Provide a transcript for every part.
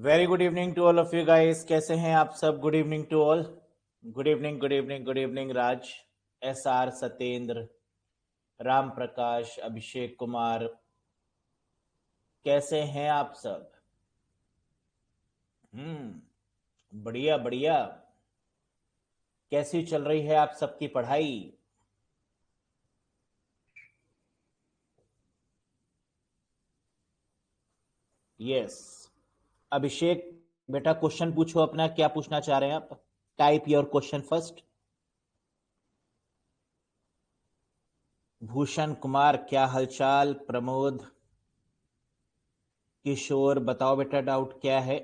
Very good evening to all of you guys. कैसे हैं आप सब? Good evening to all. Good evening, good evening, good evening. Raj, S R, Satyendra, Ram Prakash, Abhishek Kumar, कैसे हैं आप सब? बढ़िया बढ़िया। कैसी चल रही है आप सबकी पढ़ाई? यस। अभिषेक, बेटा क्वेश्चन पूछो अपना, क्या पूछना चाह रहे हैं आप? Type your question first. Bhushan Kumar, क्या हालचाल? प्रमोद, किशोर, बताओ बेटा डाउट क्या है?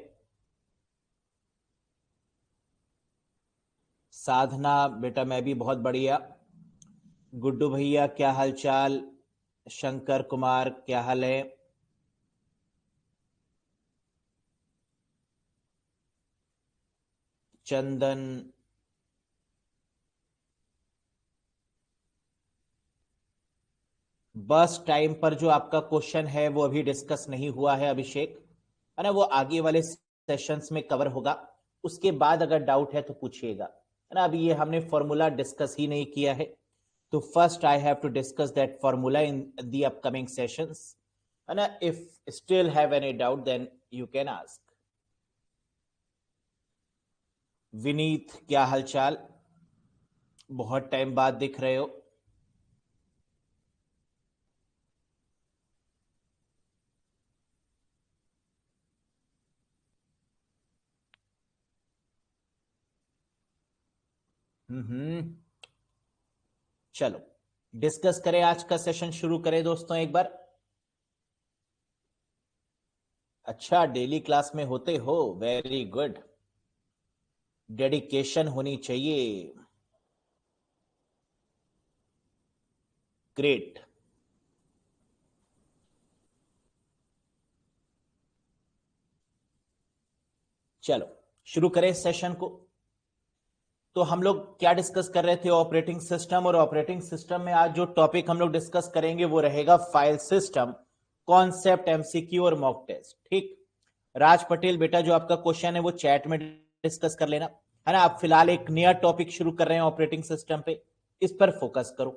साधना, बेटा मैं भी बहुत बढ़िया। गुड्डू भैया, क्या हाल चाल? शंकर कुमार, क्या हाल है? चंदन, बस टाइम पर जो आपका क्वेश्चन है वो अभी डिस्कस नहीं हुआ है अभिषेक, है ना? वो आगे वाले सेशंस में कवर होगा। उसके बाद अगर डाउट है तो पूछिएगा, है ना? अभी ये हमने फॉर्मूला डिस्कस ही नहीं किया है, तो first I have to discuss that formula in the upcoming sessions, है ना? If still have any doubt then you can ask. Vineet, क्या हालचाल? बहुत टाइम बाद दिख रहे हो। हम्म। चलो डिस्कस करें, आज का सेशन शुरू करें दोस्तों एक बार। अच्छा, डेली क्लास में होते हो, वेरी गुड। डेडिकेशन होनी चाहिए। ग्रेट। चलो शुरू करें सेशन को। तो हम लोग क्या डिस्कस कर रहे थे? Operating system. और ऑपरेटिंग सिस्टम में आज जो टॉपिक हम लोग डिस्कस करेंगे वो रहेगा फाइल सिस्टम, कॉन्सेप्ट, एमसीक्यू और मॉक टेस्ट। ठीक। राज पटेल, बेटा जो आपका क्वेश्चन है वो चैट में डिस्कस कर लेना, है ना? आप फिलहाल एक नया टॉपिक शुरू कर रहे हैं ऑपरेटिंग सिस्टम पे, इस पर फोकस करो।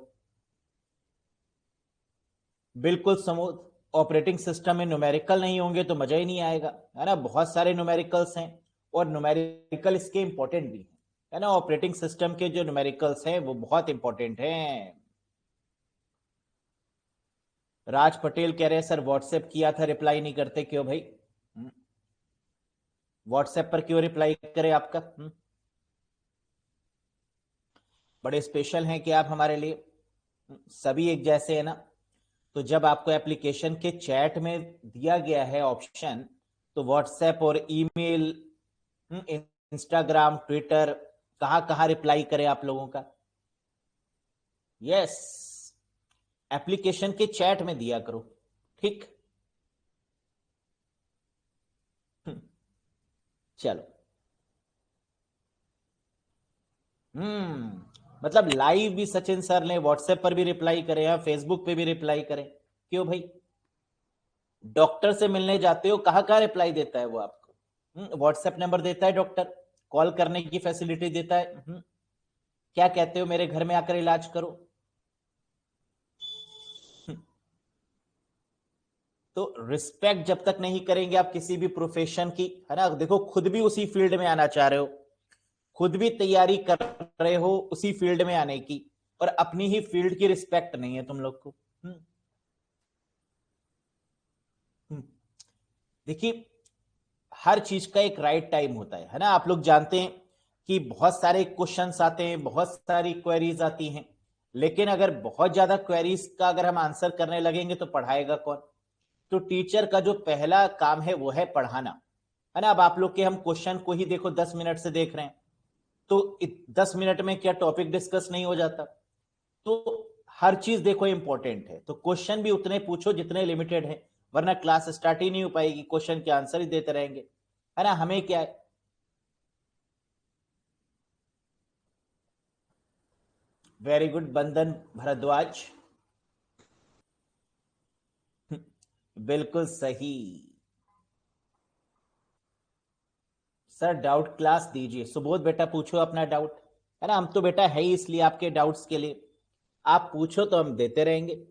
बिल्कुल समूह। ऑपरेटिंग सिस्टम में न्यूमेरिकल नहीं होंगे तो मजा ही नहीं आएगा, है ना? बहुत सारे न्यूमेरिकल्स हैं और न्यूमेरिकल इसके इंपॉर्टेंट भी हैं, है ना? ऑपरेटिंग सिस्टम के जो न्यूमेरिकल्स हैं वो बहुत इंपॉर्टेंट हैं। राज पटेल कह रहे हैं सर व्हाट्सएप किया था, रिप्लाई नहीं करते क्यों भाई? व्हाट्सएप पर क्यों रिप्लाई करे आपका? बड़े स्पेशल हैं कि आप हमारे लिए? सभी एक जैसे है ना? तो जब आपको एप्लीकेशन के चैट में दिया गया है ऑप्शन, तो व्हाट्सएप और ईमेल, इंस्टाग्राम, ट्विटर, कहां कहां रिप्लाई करें आप लोगों का? यस, एप्लीकेशन के चैट में दिया करो। ठीक। चलो। मतलब लाइव भी सचिन सर ने व्हाट्सएप पर भी रिप्लाई करे हैं, फेसबुक पे भी रिप्लाई करें, क्यों भाई? डॉक्टर से मिलने जाते हो, कहाँ कहाँ रिप्लाई देता है वो आपको? व्हाट्सएप नंबर देता है डॉक्टर, कॉल करने की फैसिलिटी देता है। क्या कहते हो, मेरे घर में आकर इलाज करो? तो रिस्पेक्ट जब तक नहीं करेंगे आप किसी भी प्रोफेशन की, है ना? देखो खुद भी उसी फील्ड में आना चाह रहे हो, खुद भी तैयारी कर रहे हो उसी फील्ड में आने की, और अपनी ही फील्ड की रिस्पेक्ट नहीं है तुम लोग को। देखिए, हर चीज का एक राइट टाइम होता है ना? आप लोग जानते हैं कि बहुत सारे क्वेश्चंस आते हैं, बहुत सारी क्वेरीज आती हैं, लेकिन अगर बहुत ज्यादा क्वेरीज का अगर हम आंसर करने लगेंगे तो पढ़ाएगा कौन? तो टीचर का जो पहला काम है वो है पढ़ाना, है ना? अब आप लोग के हम क्वेश्चन को ही देखो 10 मिनट से देख रहे हैं, तो 10 मिनट में क्या टॉपिक डिस्कस नहीं हो जाता? तो हर चीज देखो इंपॉर्टेंट है, तो क्वेश्चन भी उतने पूछो जितने लिमिटेड है, वरना क्लास स्टार्ट ही नहीं हो पाएगी, क्वेश्चन के आंसर ही देते रहेंगे, है ना? हमें क्या है? वेरी गुड बंदन भरद्वाज। बिल्कुल सही। सर डाउट क्लास दीजिए। सुबोध बेटा पूछो अपना डाउट, है ना, हम तो बेटा है ही इसलिए आपके डाउट्स के लिए। आप पूछो तो हम देते रहेंगे।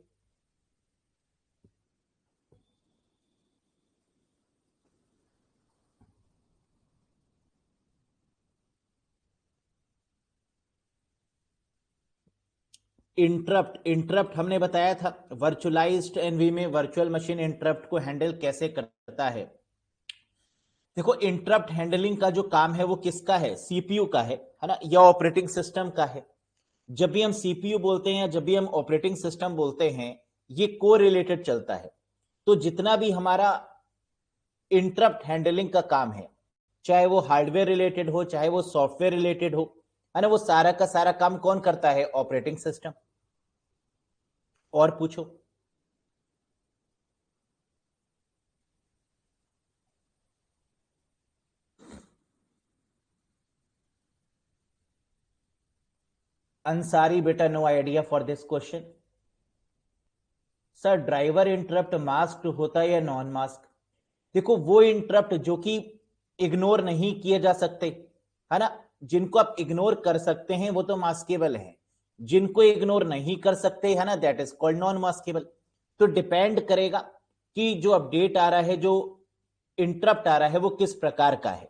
इंटरप्ट, इंटरप्ट हमने बताया था वर्चुअलाइज्ड एनवी में वर्चुअल मशीन इंटरप्ट को हैंडल कैसे करता है। देखो इंटरप्ट हैंडलिंग का जो काम है वो किसका है, सीपीयू का है ना, या ऑपरेटिंग सिस्टम का है। जब भी हम सीपीयू बोलते हैं, जब भी हम ऑपरेटिंग सिस्टम बोलते हैं, ये को रिलेटेड चलता है। तो जितना भी हमारा इंटरप्ट हैंडलिंग का काम है, चाहे वो हार्डवेयर रिलेटेड हो, चाहे वो सॉफ्टवेयर रिलेटेड हो, है ना, वो सारा का सारा काम कौन करता है, ऑपरेटिंग सिस्टम। और पूछो। अंसारी बेटा no idea for this question. Sir driver interrupt masked होता है या नॉन मास्क। देखो वो इंटरप्ट जो कि इग्नोर नहीं किए जा सकते, है ना, जिनको आप इग्नोर कर सकते हैं वो तो मास्केबल है, जिनको इग्नोर नहीं कर सकते, है ना, that is called non maskable. तो डिपेंड करेगा कि जो अपडेट आ रहा है, जो इंटरप्ट आ रहा है, वो किस प्रकार का है।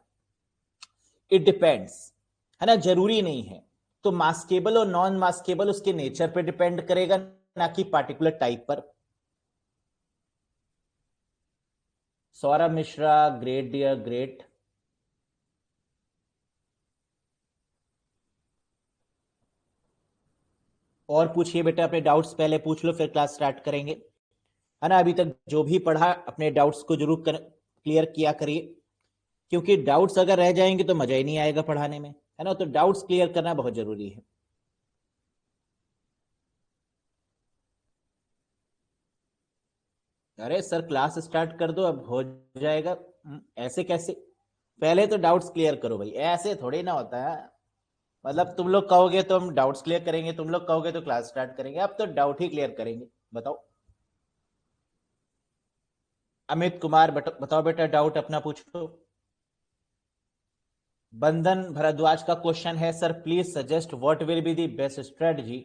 इट डिपेंड्स, है ना, जरूरी नहीं है। तो मास्केबल और नॉन मास्केबल उसके नेचर पे डिपेंड करेगा, ना कि पार्टिकुलर टाइप पर। Saurabh Mishra great dear great. और पूछिए बेटा, अपने डाउट्स पहले पूछ लो फिर क्लास स्टार्ट करेंगे, है ना। अभी तक जो भी पढ़ा अपने डाउट्स को जरूर क्लियर किया करिए, क्योंकि डाउट्स अगर रह जाएंगे तो मजा ही नहीं आएगा पढ़ाने में, है ना। तो डाउट्स क्लियर करना बहुत जरूरी है। अरे सर क्लास स्टार्ट कर दो, अब हो जाएगा। ऐसे कैसे, पहले तो डाउट्स क्लियर करो भाई, ऐसे थोड़ी ना होता है। मतलब तुम लोग कहोगे तो हम डाउट्स क्लियर करेंगे, तुम लोग कहोगे तो क्लास स्टार्ट करेंगे, अब तो डाउट ही क्लियर करेंगे। बताओ। अमित कुमार बताओ बेटा, डाउट अपना पूछो। बंधन भरद्वाज का क्वेश्चन है, sir please suggest what will be the best strategy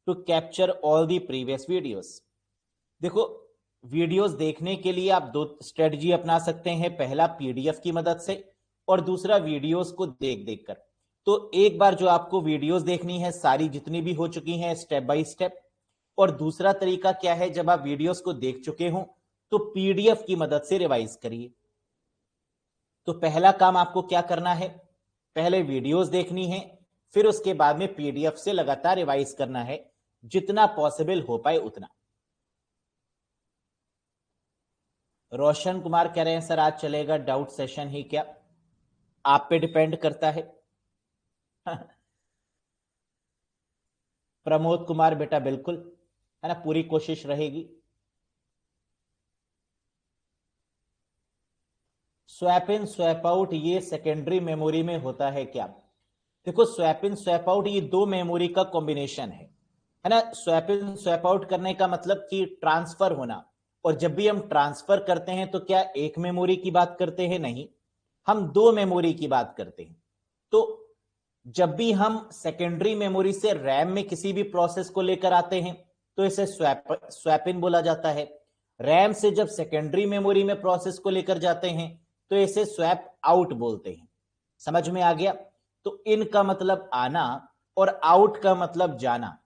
to capture all the previous videos. देखो वीडियोस देखने के लिए आप दो स्ट्रेटजी अपना सकते हैं, पहला पीडीएफ की मदद से, और दूसरा वीडियोस को देख देख कर। तो एक बार जो आपको वीडियोस देखनी है सारी जितनी भी हो चुकी हैं स्टेप बाय स्टेप, और दूसरा तरीका क्या है, जब आप वीडियोस को देख चुके हो तो पीडीएफ की मदद से रिवाइज करिए। तो पहला काम आपको क्या करना है, पहले वीडियोस देखनी है, फिर उसके बाद में पीडीएफ से लगातार रिवाइज करना है, जितना पॉसिबल हो पाए उतना। रोशन कुमार कह रहे हैं सर आज चलेगा डाउट सेशन ही क्या, आप पे डिपेंड करता है। प्रमोद कुमार बेटा बिल्कुल, है ना, पूरी कोशिश रहेगी। स्वैप इन स्वैप आउट ये सेकेंडरी मेमोरी में होता है क्या। देखो स्वैप इन स्वैप आउट ये दो मेमोरी का कॉम्बिनेशन है ना। स्वैप इन स्वैप आउट करने का मतलब कि ट्रांसफर होना, और जब भी हम ट्रांसफर करते हैं तो क्या एक मेमोरी की बात करते हैं, नहीं, हम दो मेमोरी की बात करते हैं। तो जब भी हम सेकेंडरी मेमोरी से रैम में किसी भी प्रोसेस को लेकर आते हैं तो इसे स्वैप इन बोला जाता है। रैम से जब सेकेंडरी मेमोरी में प्रोसेस को लेकर जाते हैं तो इसे स्वैप आउट बोलते हैं। समझ में आ गया। तो इन का मतलब आना और आउट का मतलब जाना।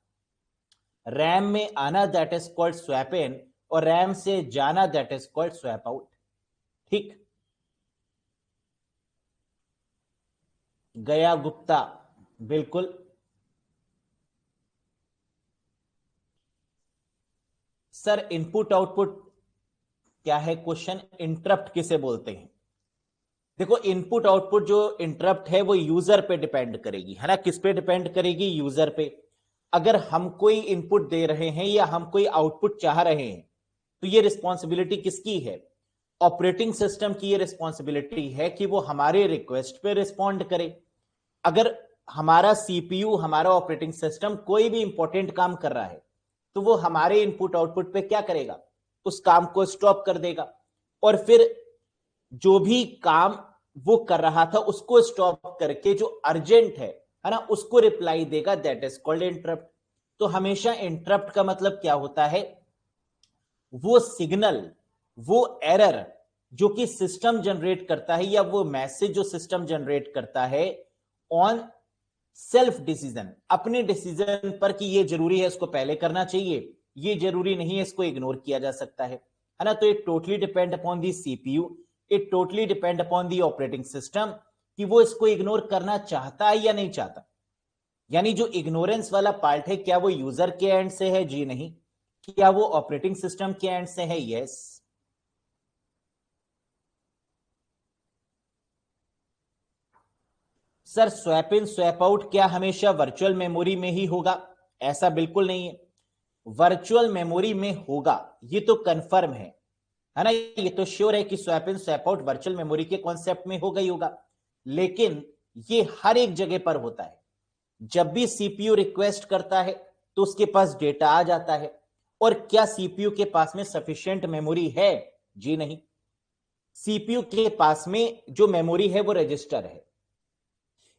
रैम में आना that is called swap in, और रैम से जाना that is called swap out. ठीक। गया गुप्ता बिल्कुल। सर इनपुट आउटपुट क्या है क्वेश्चन, इंटरप्ट किसे बोलते हैं। देखो इनपुट आउटपुट जो इंटरप्ट है वो यूजर पे डिपेंड करेगी, है ना, किस पे डिपेंड करेगी, यूजर पे। अगर हम कोई इनपुट दे रहे हैं या हम कोई आउटपुट चाह रहे हैं तो ये रिस्पॉन्सिबिलिटी किसकी है, ऑपरेटिंग सिस्टम की ये रिस्पॉन्सिबिलिटी है कि वो हमारे रिक्वेस्ट पे रिस्पॉन्ड करे। अगर हमारा सीपीयू, हमारा ऑपरेटिंग सिस्टम कोई भी इंपॉर्टेंट काम कर रहा है तो वो हमारे इनपुट आउटपुट पे क्या करेगा, उस काम को स्टॉप कर देगा, और फिर जो भी काम वो कर रहा था उसको स्टॉप करके जो अर्जेंट है ना, उसको रिप्लाई देगा, दैट इज कॉल्ड इंटरप्ट। तो हमेशा इंटरप्ट का मतलब क्या होता है, वो सिग्नल, वो एरर जो कि सिस्टम जनरेट करता है, या वो मैसेज जो सिस्टम जनरेट करता है ऑन सेल्फ डिसीजन, अपने डिसीजन पर, कि ये जरूरी है इसको पहले करना चाहिए, ये जरूरी नहीं है इसको इग्नोर किया जा सकता है ना। तो it totally depend upon the CPU, it totally depend upon the operating system, कि वो इसको इग्नोर करना चाहता है या नहीं चाहता। यानी जो इग्नोरेंस वाला पार्ट है, क्या वो यूजर के एंड से है, जी नहीं। क्या वो ऑपरेटिंग सिस्टम के एंड से है, yes. Sir swap in swap out क्या हमेशा वर्चुअल मेमोरी में ही होगा, ऐसा बिल्कुल नहीं है। वर्चुअल मेमोरी में होगा, ये तो कंफर्म है ना, ये तो श्योर है कि swap in swap out virtual memory के कॉन्सेप्ट में होगा ही होगा। लेकिन ये हर एक जगह पर होता है। जब भी सीपीयू रिक्वेस्ट करता है तो उसके पास डेटा आ जाता है। और क्या सीपीयू के पास में सफिशिएंट मेमोरी है, जी नहीं। सीपीयू के पास में जो मेमोरी है वो रजिस्टर है।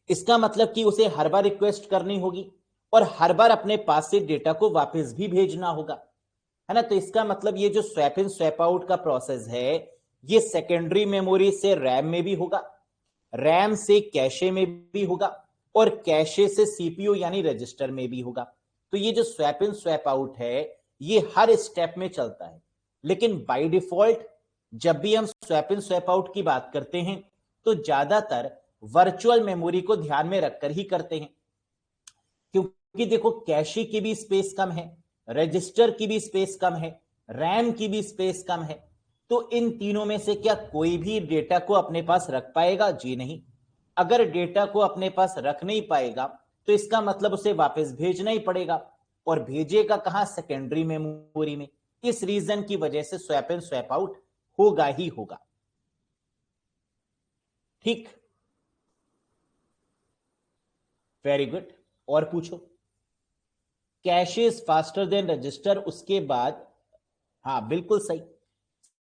इसका मतलब कि उसे हर बार रिक्वेस्ट करनी होगी और हर बार अपने पास से डेटा को वापस भी भेजना होगा, है ना। तो इसका मतलब ये जो स्वैप इन स्वैप आउट का प्रोसेस है, ये सेकेंडरी मेमोरी से रैम में भी होगा, रैम से कैशे में भी होगा, और कैशे से सीपीयू यानी रजिस्टर में भी होगा। तो ये जो स्वैप इन स्वैप आउट है, ये हर स्टेप में चलता है। लेकिन बाय डिफॉल्ट जब भी हम स्वैप इन स्वैप आउट की बात करते हैं तो ज्यादातर वर्चुअल मेमोरी को ध्यान में रखकर ही करते हैं। क्योंकि देखो कैशे की भी स्पेस कम है, रजिस्टर की भी स्पेस कम है, रैम की भी स्पेस कम है। तो इन तीनों में से क्या कोई भी डेटा को अपने पास रख पाएगा, जी नहीं। अगर डेटा को अपने पास रख नहीं पाएगा तो इसका मतलब उसे वापस भेजना ही पड़ेगा, और भेजेगा कहां, सेकेंडरी मेमोरी में। इस रीजन की वजह से स्वैप इन स्वैप आउट होगा ही होगा। ठीक, वेरी गुड। और पूछो। Cash is faster than register, उसके बाद, हाँ बिल्कुल सही।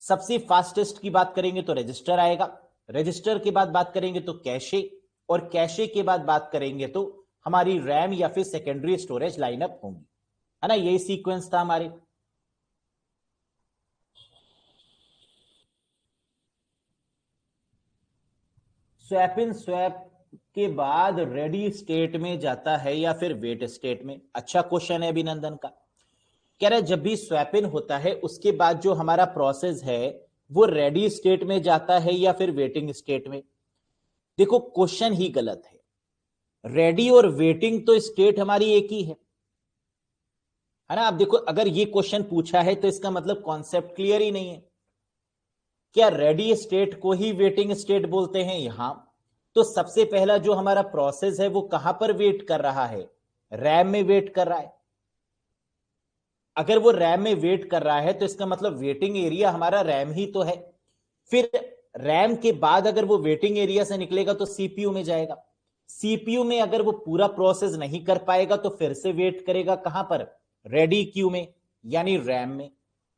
सबसे फास्टेस्ट की बात करेंगे तो रजिस्टर आएगा, रजिस्टर के बाद बात करेंगे तो कैशे, और कैशे के बाद बात करेंगे तो हमारी रैम या फिर सेकेंडरी स्टोरेज लाइनअप होंगी, है ना। यही सीक्वेंस था हमारे। स्वैप इन स्वैप के बाद रेडी स्टेट में जाता है या फिर वेट स्टेट में, अच्छा क्वेश्चन है अभिनंदन का। कह रहे जब भी स्वैप इन होता है उसके बाद जो हमारा प्रोसेस है वो रेडी स्टेट में जाता है या फिर वेटिंग स्टेट में। देखो क्वेश्चन ही गलत है। रेडी और वेटिंग तो स्टेट हमारी एक ही है ना। अब देखो अगर ये क्वेश्चन पूछा है तो इसका मतलब कॉन्सेप्ट क्लियर ही नहीं है। क्या रेडी स्टेट को ही वेटिंग स्टेट बोलते हैं, यहां। तो सबसे पहला जो हमारा प्रोसेस है वो कहां पर वेट कर रहा है, रैम में वेट कर रहा है। अगर वो रैम में वेट कर रहा है तो इसका मतलब वेटिंग एरिया हमारा रैम ही तो है। फिर रैम के बाद अगर वो वेटिंग एरिया से निकलेगा तो सीपीयू में जाएगा। सीपीयू में अगर वो पूरा प्रोसेस नहीं कर पाएगा तो फिर से वेट करेगा कहां पर, रेडी क्यू में, यानी रैम में।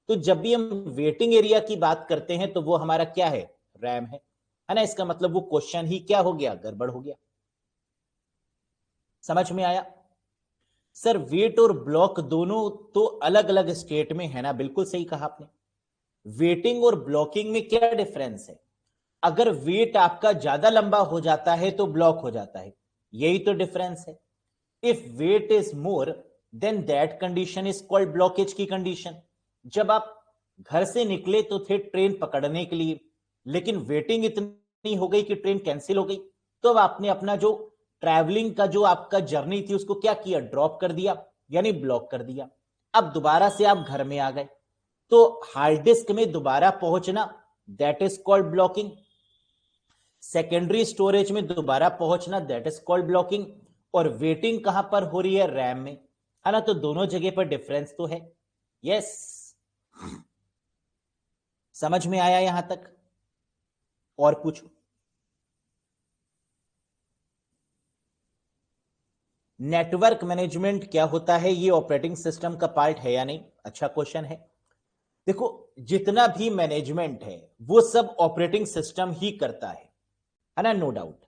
तो जब भी हम वेटिंग एरिया की बात करते हैं तो वो हमारा क्या है, रैम है ना। इसका मतलब वो क्वेश्चन ही क्या हो गया, गड़बड़ हो गया। समझ में आया। सर वेट और ब्लॉक दोनों तो अलग अलग स्टेट में है ना, बिल्कुल सही कहा आपने। वेटिंग और ब्लॉकिंग में क्या डिफरेंस है, अगर वेट आपका ज्यादा लंबा हो जाता है तो ब्लॉक हो जाता है, यही तो डिफरेंस है। If wait is more than that condition is called blockage की कंडीशन। जब आप घर से निकले तो थे ट्रेन पकड़ने के लिए, लेकिन वेटिंग इतनी हो गई कि ट्रेन कैंसिल हो गई, तो अब आपने अपना जो ट्रैवलिंग का जो आपका जर्नी थी उसको क्या किया, ड्रॉप कर दिया, यानी ब्लॉक कर दिया। अब दोबारा से आप घर में आ गए तो हार्ड डिस्क में दोबारा पहुंचना, that is called blocking. Secondary storage में दोबारा पहुंचना, दैट इज कॉल्ड ब्लॉकिंग। और वेटिंग कहां पर हो रही है, रैम में, है ना। तो दोनों जगह पर डिफरेंस तो है, यस। समझ में आया यहां तक। और पूछो। नेटवर्क मैनेजमेंट क्या होता है, ये ऑपरेटिंग सिस्टम का पार्ट है या नहीं, अच्छा क्वेश्चन है। देखो जितना भी मैनेजमेंट है वो सब ऑपरेटिंग सिस्टम ही करता है। है ना, नो डाउट।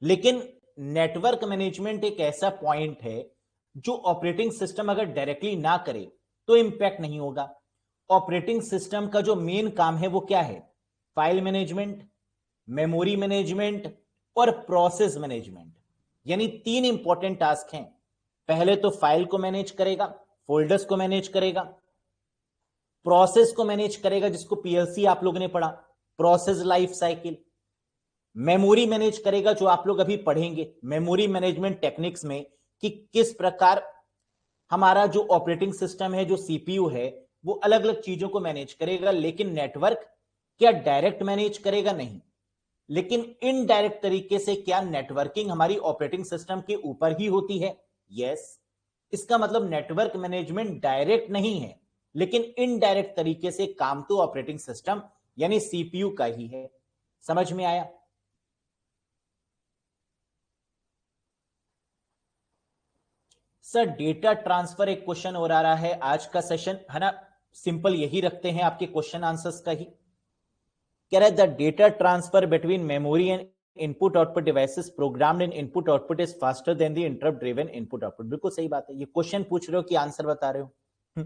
लेकिन नेटवर्क मैनेजमेंट एक ऐसा पॉइंट है जो ऑपरेटिंग सिस्टम अगर डायरेक्टली ना करे तो इंपैक्ट नहीं होगा। ऑपरेटिंग सिस्टम का जो मेन काम है वो क्या है? फाइल मैनेजमेंट, मेमोरी मैनेजमेंट और प्रोसेस मैनेजमेंट, यानी तीन इंपॉर्टेंट टास्क हैं। पहले तो फाइल को मैनेज करेगा, फोल्डर्स को मैनेज करेगा, प्रोसेस को मैनेज करेगा जिसको पीएलसी आप लोगों ने पढ़ा, process life cycle, memory manage करेगा जो आप लोग अभी पढ़ेंगे मेमोरी मैनेजमेंट टेक्निक्स में, कि किस प्रकार हमारा जो ऑपरेटिंग सिस्टम है, जो सीपीयू है, वो अलग अलग चीजों को मैनेज करेगा। लेकिन नेटवर्क क्या डायरेक्ट मैनेज करेगा? नहीं। लेकिन इनडायरेक्ट तरीके से क्या नेटवर्किंग हमारी ऑपरेटिंग सिस्टम के ऊपर ही होती है? यस। इसका मतलब नेटवर्क मैनेजमेंट डायरेक्ट नहीं है, लेकिन इनडायरेक्ट तरीके से काम तो ऑपरेटिंग सिस्टम यानी सीपीयू का ही है। समझ में आया? सर डेटा ट्रांसफर एक क्वेश्चन और आ रहा है आज का सेशन, है ना, सिंपल यही रखते हैं आपके क्वेश्चन आंसर्स का ही। कह रहा है the data transfer between memory and input output devices programmed in input output is faster than the interrupt driven input output. बिल्कुल सही बात है। ये क्वेश्चन पूछ रहे हो कि आंसर बता रहे हो?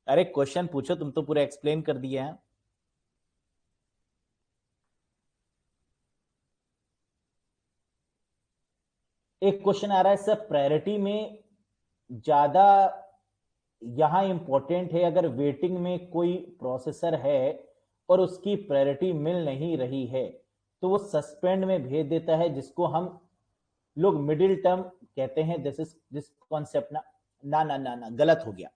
अरे क्वेश्चन पूछो, तुम तो पूरा एक्सप्लेन कर दिया है। एक क्वेश्चन आ रहा है सर, प्रायोरिटी में ज्यादा यहां इंपॉर्टेंट है अगर वेटिंग में कोई प्रोसेसर है और उसकी प्रायोरिटी मिल नहीं रही है तो वो सस्पेंड में भेज देता है, जिसको हम लोग मिडिल टर्म कहते हैं। दिस कॉन्सेप्ट ना ना ना ना ना गलत हो गया।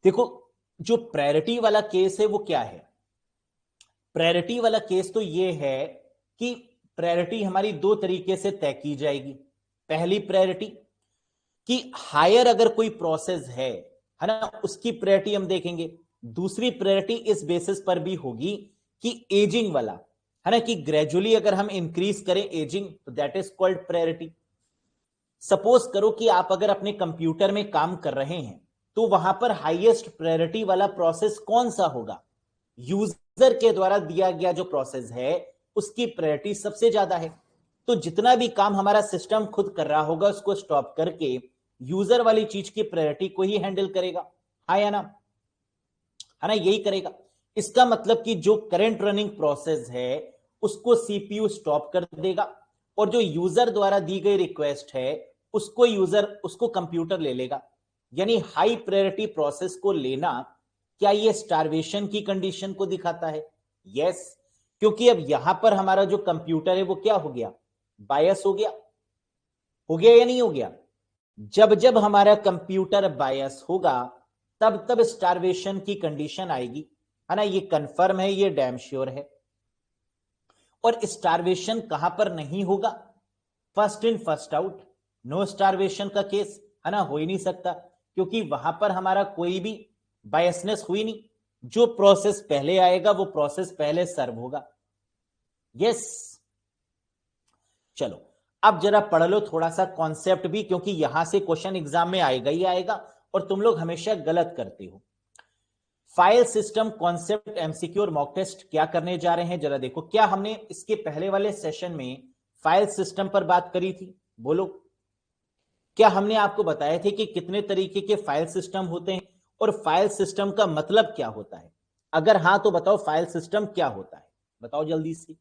देखो, जो प्रायोरिटी वाला केस है वो क्या है? प्रायोरिटी वाला केस तो ये है कि प्रायोरिटी हमारी दो तरीके से तय की जाएगी। पहली प्रायोरिटी कि हायर अगर कोई प्रोसेस है ना, उसकी प्रायोरिटी हम देखेंगे। दूसरी प्रायोरिटी इस बेसिस पर भी होगी कि एजिंग वाला, है ना, कि ग्रेजुअली अगर हम इंक्रीज करें एजिंग तो that is called priority. Suppose करो कि आप अगर अपने कंप्यूटर में काम कर रहे हैं तो वहां पर हाईएस्ट प्रायोरिटी वाला प्रोसेस कौन सा होगा? यूजर के द्वारा दिया गया जो प्रोसेस है उसकी प्रायोरिटी सबसे ज्यादा है। तो जितना भी काम हमारा सिस्टम खुद कर रहा होगा उसको स्टॉप करके यूजर वाली चीज की प्रायोरिटी को ही हैंडल करेगा। हाँ या ना? है ना, यही करेगा। इसका मतलब कि जो करंट रनिंग प्रोसेस है उसको सीपीयू स्टॉप कर देगा, और जो यूजर द्वारा दी गई रिक्वेस्ट है उसको कंप्यूटर ले लेगा। यानी हाई प्रायोरिटी प्रोसेस को लेना, क्या ये स्टारवेशन की कंडीशन को दिखाता है? यस। क्योंकि अब यहां पर हमारा जो कंप्यूटर है वो क्या हो गया? बायस हो गया। हो गया या नहीं हो गया? जब जब हमारा कंप्यूटर बायस होगा तब तब स्टारवेशन की कंडीशन आएगी, है ना, ये कंफर्म है, ये डैम श्योर है। और स्टारवेशन कहां पर नहीं होगा? First in first out, no starvation का केस, है ना, हो ही नहीं सकता, क्योंकि वहां पर हमारा कोई भी बायसनेस हुई नहीं। जो प्रोसेस पहले आएगा वो प्रोसेस पहले सर्व होगा। यस। चलो, अब जरा पढ़ लो थोड़ा सा कॉन्सेप्ट भी, क्योंकि यहां से क्वेश्चन एग्जाम में आएगा ही आएगा और तुम लोग हमेशा गलत करते हो। फाइल सिस्टम कॉन्सेप्ट एमसीक्यू और मॉक टेस्ट क्या करने जा रहे हैं जरा देखो। क्या हमने इसके पहले वाले सेशन में फाइल सिस्टम पर बात करी थी? बोलो, क्या हमने आपको बताया थे कि कितने तरीके के फाइल सिस्टम होते हैं और फाइल सिस्टम का मतलब क्या होता है? अगर हां तो बताओ फाइल सिस्टम क्या होता है, बताओ जल्दी से।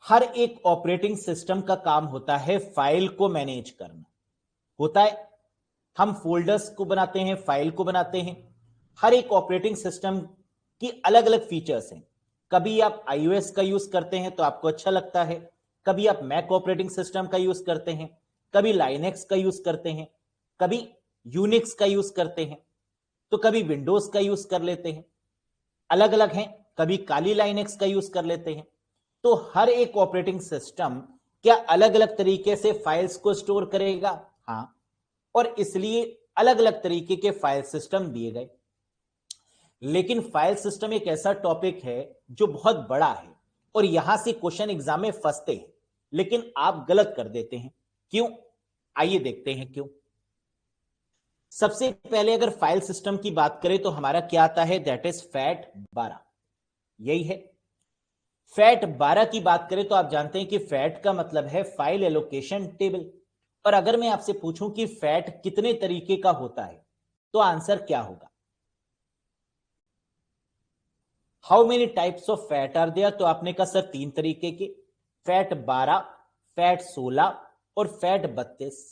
हर एक ऑपरेटिंग सिस्टम का काम होता है फाइल को मैनेज करना। होता है, हम फोल्डर्स को बनाते हैं, फाइल को बनाते हैं। हर एक ऑपरेटिंग सिस्टम की अलग अलग फीचर्स हैं। कभी आप आईओएस का यूज करते हैं तो आपको अच्छा लगता है, कभी आप मैक ऑपरेटिंग सिस्टम का यूज करते हैं, कभी लाइनेक्स का यूज करते हैं, कभी यूनिक्स का यूज करते हैं, तो कभी विंडोज का यूज कर लेते हैं। अलग अलग हैं, कभी काली लाइनेक्स का यूज कर लेते हैं। तो हर एक ऑपरेटिंग सिस्टम क्या अलग अलग तरीके से फाइल्स को स्टोर करेगा? हाँ। और इसलिए अलग अलग तरीके के फाइल सिस्टम दिए गए। लेकिन फाइल सिस्टम एक ऐसा टॉपिक है जो बहुत बड़ा है और यहां से क्वेश्चन एग्जाम में फंसते हैं, लेकिन आप गलत कर देते हैं। क्यों? आइए देखते हैं क्यों। सबसे पहले अगर फाइल सिस्टम की बात करें तो हमारा क्या आता है? That is fat 12। यही है। फैट 12 की बात करें तो आप जानते हैं कि फैट का मतलब है फाइल एलोकेशन टेबल। और अगर मैं आपसे पूछूं कि फैट कितने तरीके का होता है तो आंसर क्या होगा? How many types of fat are there? तो आपने कहा सर 3 तरीके के, फैट 12, फैट 16 और फैट 32।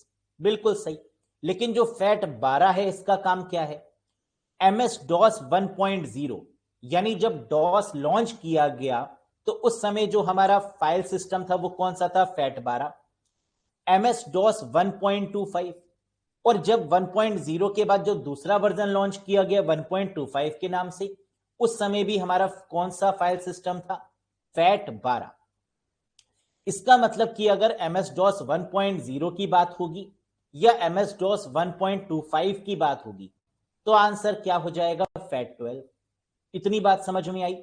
बिल्कुल सही। लेकिन जो फैट 12 है इसका काम क्या है? एमएस डॉस 1.0, यानी जब डॉस लॉन्च किया गया तो उस समय जो हमारा फाइल सिस्टम था वो कौन सा था? फैट 12। एमएस डॉस 1.25, और जब 1.0 के बाद जो दूसरा वर्जन लॉन्च किया गया 1.25 के नाम से, उस समय भी हमारा कौन सा फाइल सिस्टम था? फैट 12। इसका मतलब कि अगर एमएस डॉस 1.0 की बात होगी या एमएस डॉस 1.25 की बात होगी तो आंसर क्या हो जाएगा? फैट 12। इतनी बात समझ में आई?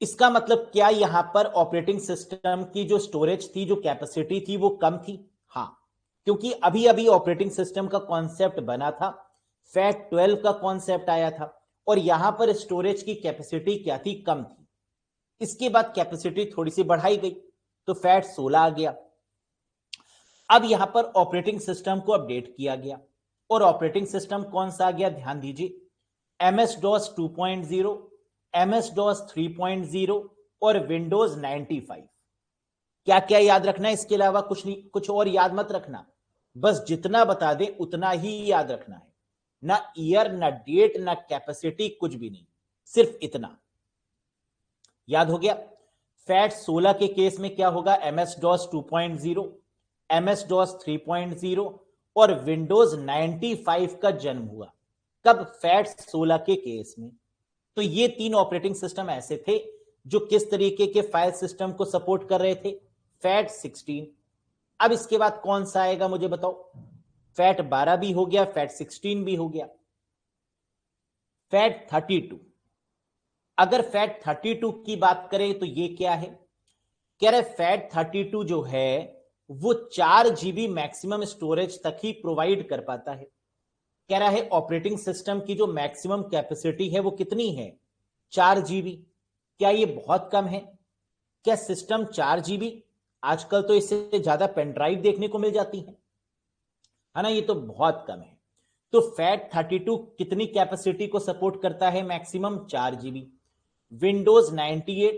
इसका मतलब क्या यहां पर ऑपरेटिंग सिस्टम की जो स्टोरेज थी, जो कैपेसिटी थी, वो कम थी? हां, क्योंकि अभी अभी ऑपरेटिंग सिस्टम का कॉन्सेप्ट बना था, फैट 12 का कॉन्सेप्ट आया था, और यहां पर स्टोरेज की कैपेसिटी क्या थी? कम थी। इसके बाद कैपेसिटी थोड़ी सी बढ़ाई गई तो फैट 16 आ गया। अब यहां पर ऑपरेटिंग सिस्टम को अपडेट किया गया, और ऑपरेटिंग सिस्टम कौन सा आ गया? ध्यान दीजिए, एमएस डॉस 2.0, एमएस डॉस 3.0 और विंडोज 95। क्या क्या याद रखना है? इसके अलावा कुछ नहीं, कुछ और याद मत रखना, बस जितना बता दें उतना ही याद रखना है। ना ईयर, ना डेट, ना कैपेसिटी, कुछ भी नहीं, सिर्फ इतना याद हो गया। फैट 16 के केस में क्या होगा? एमएस डॉस 2.0, एमएस डॉस 3.0 और विंडोज 95 का जन्म हुआ। कब? फैट 16 के केस में। तो ये 3 ऑपरेटिंग सिस्टम ऐसे थे जो किस तरीके के फाइल सिस्टम को सपोर्ट कर रहे थे? फैट 16। अब इसके बाद कौन सा आएगा मुझे बताओ? फैट 12 भी हो गया, फैट 16 भी हो गया, फैट 32। अगर फैट 32 की बात करें तो ये क्या है? कह रहे फैट 32 जो है वो 4 GB मैक्सिमम स्टोरेज तक ही प्रोवाइड कर पाता है। कह रहा है ऑपरेटिंग सिस्टम की जो मैक्सिमम कैपेसिटी है वो कितनी है? 4 GB। क्या ये बहुत कम है? क्या सिस्टम 4 GB? आजकल तो इससे ज्यादा पेन ड्राइव देखने को मिल जाती है ना, ये तो बहुत कम है। तो फैट 32 कितनी कैपेसिटी को सपोर्ट करता है? Maximum 4 GB। Windows 98,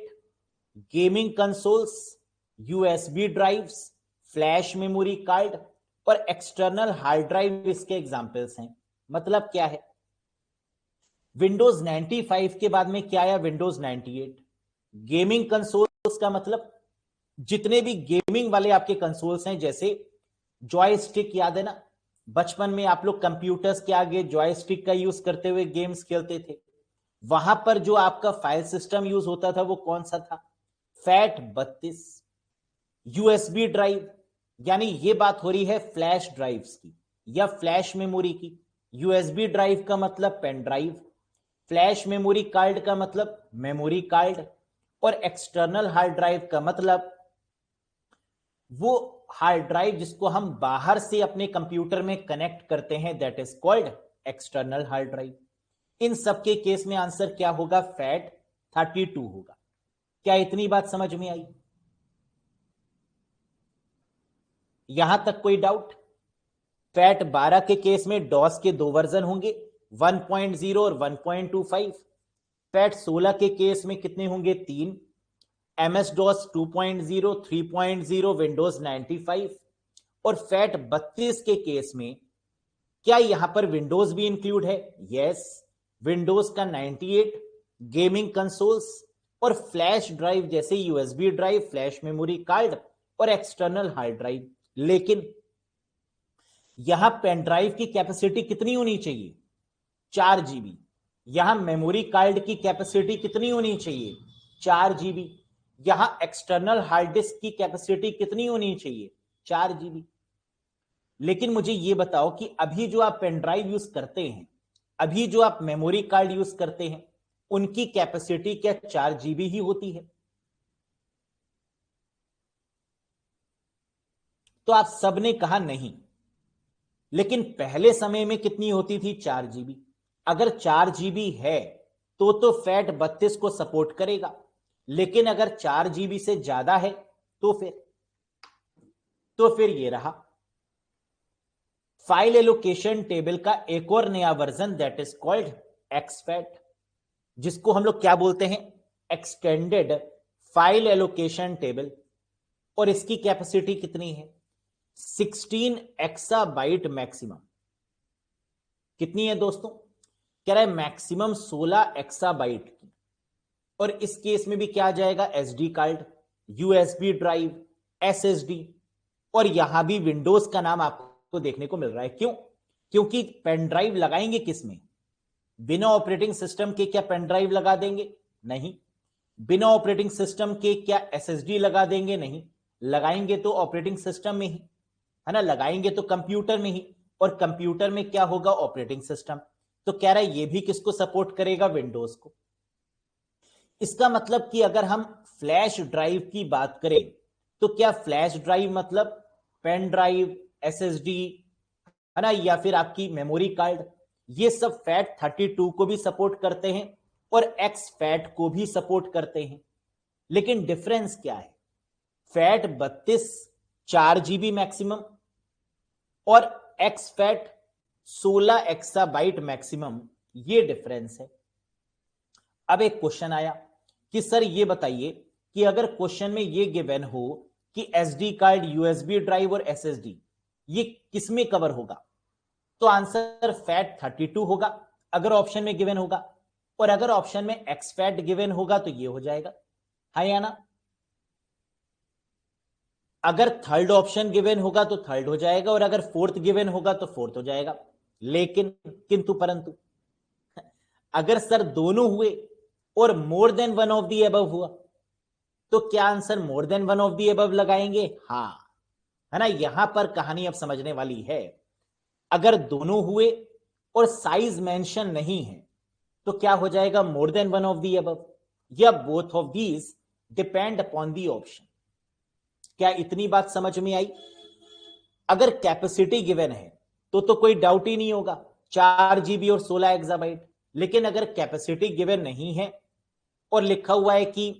gaming consoles, USB drives, flash memory card और एक्सटर्नल हार्ड ड्राइव इसके एग्जाम्पल्स हैं। मतलब क्या है? विंडोज 95 के बाद में क्या आया? विंडोज 98। गेमिंग कंसोल्स का मतलब जितने भी गेमिंग वाले आपके कंसोल्स हैं, जैसे जॉयस्टिक, याद है ना, बचपन में आप लोग कंप्यूटर्स के आगे जॉयस्टिक का यूज करते हुए गेम्स खेलते थे, वहां पर जो आपका फाइल सिस्टम यूज होता था वो कौन सा था? फैट 32। यूएसबी ड्राइव, यानी ये बात हो रही है फ्लैश ड्राइव्स की या फ्लैश मेमोरी की। यूएसबी ड्राइव का मतलब pen drive, flash memory card का मतलब मेमोरी कार्ड, और एक्सटर्नल हार्ड ड्राइव का मतलब वो हार्ड ड्राइव जिसको हम बाहर से अपने कंप्यूटर में कनेक्ट करते हैं, that is called external hard drive. इन सबके केस में आंसर क्या होगा? फैट 32 होगा। क्या इतनी बात समझ में आई? यहां तक कोई डाउट? फैट 12 के केस में डॉस के 2 वर्जन होंगे, 1.0 और 1.25। फैट 16 के केस में कितने होंगे? 3, एमएस डॉस 2.0, 3.0, विंडोज 95। और फैट 32 के केस में क्या यहां पर विंडोज भी इंक्लूड है? यस, विंडोज का 98, गेमिंग कंसोल्स और फ्लैश ड्राइव जैसे USB drive, flash memory card और एक्सटर्नल हार्ड ड्राइव। लेकिन यहां पेन ड्राइव की कैपेसिटी कितनी होनी चाहिए? 4 GB। यहां मेमोरी कार्ड की कैपेसिटी कितनी होनी चाहिए? 4 GB। यहां एक्सटर्नल हार्ड डिस्क की कैपेसिटी कितनी होनी चाहिए? 4 GB। लेकिन मुझे यह बताओ कि अभी जो आप पेन ड्राइव यूज करते हैं, अभी जो आप मेमोरी कार्ड यूज करते हैं, उनकी कैपेसिटी क्या 4 GB ही होती है? तो आप सबने कहा नहीं, लेकिन पहले समय में कितनी होती थी? 4 GB। अगर 4 GB है तो फैट 32 को सपोर्ट करेगा, लेकिन अगर 4 GB से ज्यादा है तो फिर ये रहा फाइल एलोकेशन टेबल का एक और नया version, that is called exFAT, जिसको हम लोग क्या बोलते हैं, एक्सटेंडेड फाइल एलोकेशन टेबल। और इसकी कैपेसिटी कितनी है, 16 एक्साबाइट मैक्सिमम। कितनी है दोस्तों, कह रहा है मैक्सिमम 16 एक्साबाइट की। और इस केस में भी क्या आ जाएगा, SD card, USB drive, SSD. और यहां भी विंडोज का नाम आपको देखने को मिल रहा है। क्यों, क्योंकि पेन ड्राइव लगाएंगे किसमें, बिना ऑपरेटिंग सिस्टम के क्या पेन ड्राइव लगा देंगे, नहीं। बिना ऑपरेटिंग सिस्टम के क्या एसएसडी लगा देंगे, नहीं। लगाएंगे तो ऑपरेटिंग सिस्टम में ही, है ना, लगाएंगे तो कंप्यूटर में ही, और कंप्यूटर में क्या होगा, ऑपरेटिंग सिस्टम। तो कह रहा है ये भी किसको सपोर्ट करेगा, विंडोज को। इसका मतलब कि अगर हम फ्लैश ड्राइव की बात करें तो क्या फ्लैश ड्राइव मतलब पेन ड्राइव, एसएसडी, है ना, या फिर आपकी मेमोरी कार्ड, ये सब फैट 32 को भी सपोर्ट करते हैं और एक्स फैट को भी सपोर्ट करते हैं। लेकिन डिफरेंस क्या है, फैट 32 4 GB मैक्सिमम और एक्स फैट 16 एक्साबाइट मैक्सिमम, ये डिफरेंस है। अब एक क्वेश्चन आया कि सर ये बताइए कि अगर क्वेश्चन में ये गिवन हो कि एसडी कार्ड, यूएसबी ड्राइव और एसएसडी ये किसमें कवर होगा, तो आंसर फैट 32 होगा अगर ऑप्शन में गिवन होगा, और अगर ऑप्शन में एक्स फैट गिवन होगा तो ये हो जाएगा, है या ना। अगर थर्ड ऑप्शन गिवन होगा तो थर्ड हो जाएगा, और अगर फोर्थ गिवन होगा तो फोर्थ हो जाएगा। लेकिन किंतु परंतु अगर सर दोनों हुए और मोर than one of the above हुआ, तो क्या answer more than one of the above लगाएंगे, हाँ, है ना। यहां पर कहानी अब समझने वाली है। अगर दोनों हुए और साइज मेंशन नहीं है तो क्या हो जाएगा, more than one of the above, या both of these depend upon the option. क्या इतनी बात समझ में आई। अगर कैपेसिटी गिवन है तो कोई डाउट ही नहीं होगा, 4 GB और 16 एक्साबाइट। लेकिन अगर कैपेसिटी गिवन नहीं है और लिखा हुआ है कि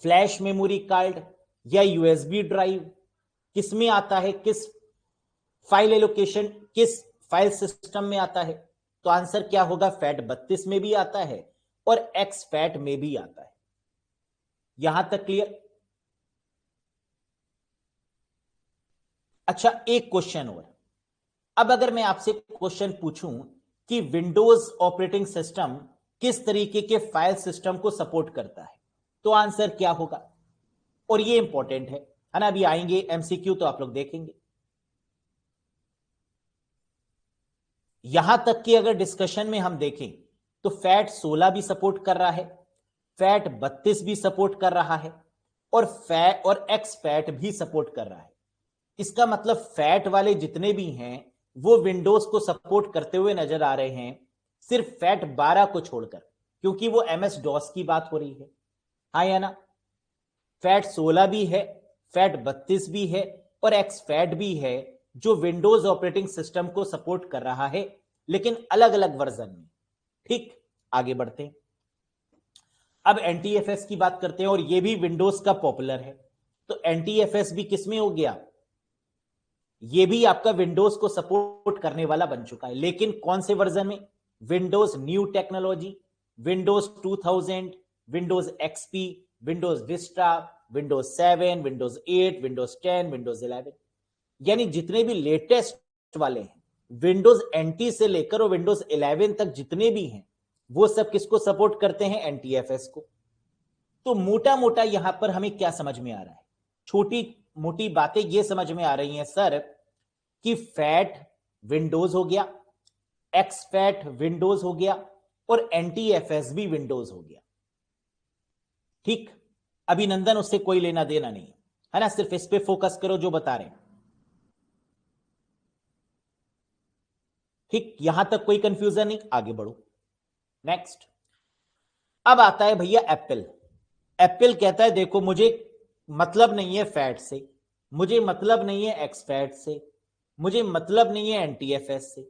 फ्लैश मेमोरी कार्ड या यूएसबी ड्राइव किस में आता है, किस फाइल एलोकेशन, किस फाइल सिस्टम में आता है, तो आंसर क्या होगा, फैट 32 में भी आता है और एक्स फैट में भी आता है। यहां तक क्लियर। अच्छा, एक क्वेश्चन और। अब अगर मैं आपसे क्वेश्चन पूछूं कि विंडोज ऑपरेटिंग सिस्टम किस तरीके के फाइल सिस्टम को सपोर्ट करता है, तो आंसर क्या होगा। और ये इंपॉर्टेंट है ना, अभी आएंगे एमसीक्यू तो आप लोग देखेंगे। यहां तक कि अगर डिस्कशन में हम देखें तो फैट 16 भी सपोर्ट कर रहा है, फैट 32 भी सपोर्ट कर रहा है, और एक्स फैट भी सपोर्ट कर रहा है। इसका मतलब फैट वाले जितने भी हैं वो विंडोज को सपोर्ट करते हुए नजर आ रहे हैं, सिर्फ फैट 12 को छोड़कर, क्योंकि वो एमएस डॉस की बात हो रही है, हाँ या ना। फैट 16 भी है, फैट 32 भी है, और एक्स फैट भी है जो विंडोज ऑपरेटिंग सिस्टम को सपोर्ट कर रहा है, लेकिन अलग अलग वर्जन में। ठीक, आगे बढ़ते हैं। अब एनटीएफएस की बात करते हैं, और ये भी विंडोज का पॉपुलर है। तो एनटीएफएस भी किसमें हो गया, ये भी आपका विंडोज को सपोर्ट करने वाला बन चुका है, लेकिन कौन से वर्जन में, Windows new technology, Windows 2000, Windows XP, Windows Vista, Windows 7, Windows 8, Windows 10, Windows 11, यानी जितने भी लेटेस्ट वाले हैं, विंडोज एनटी से लेकर और विंडोज 11 तक जितने भी हैं, वो सब किसको सपोर्ट करते हैं, एनटीएफएस को। तो मोटा मोटा यहां पर हमें क्या समझ में आ रहा है, छोटी मोटी बातें ये समझ में आ रही हैं सर कि फैट विंडोज हो गया, एक्स फैट विंडोज हो गया, और एनटीएफएस भी विंडोज हो गया। ठीक, अभिनंदन उससे कोई लेना देना नहीं है ना, सिर्फ इस पे फोकस करो जो बता रहे हैं। ठीक, यहां तक कोई कंफ्यूजन नहीं, आगे बढ़ो नेक्स्ट। अब आता है भैया एप्पल। एप्पल कहता है देखो मुझे मतलब नहीं है फैट से, मुझे मतलब नहीं है एक्स फैट से, मुझे मतलब नहीं है एनटीएफएस से,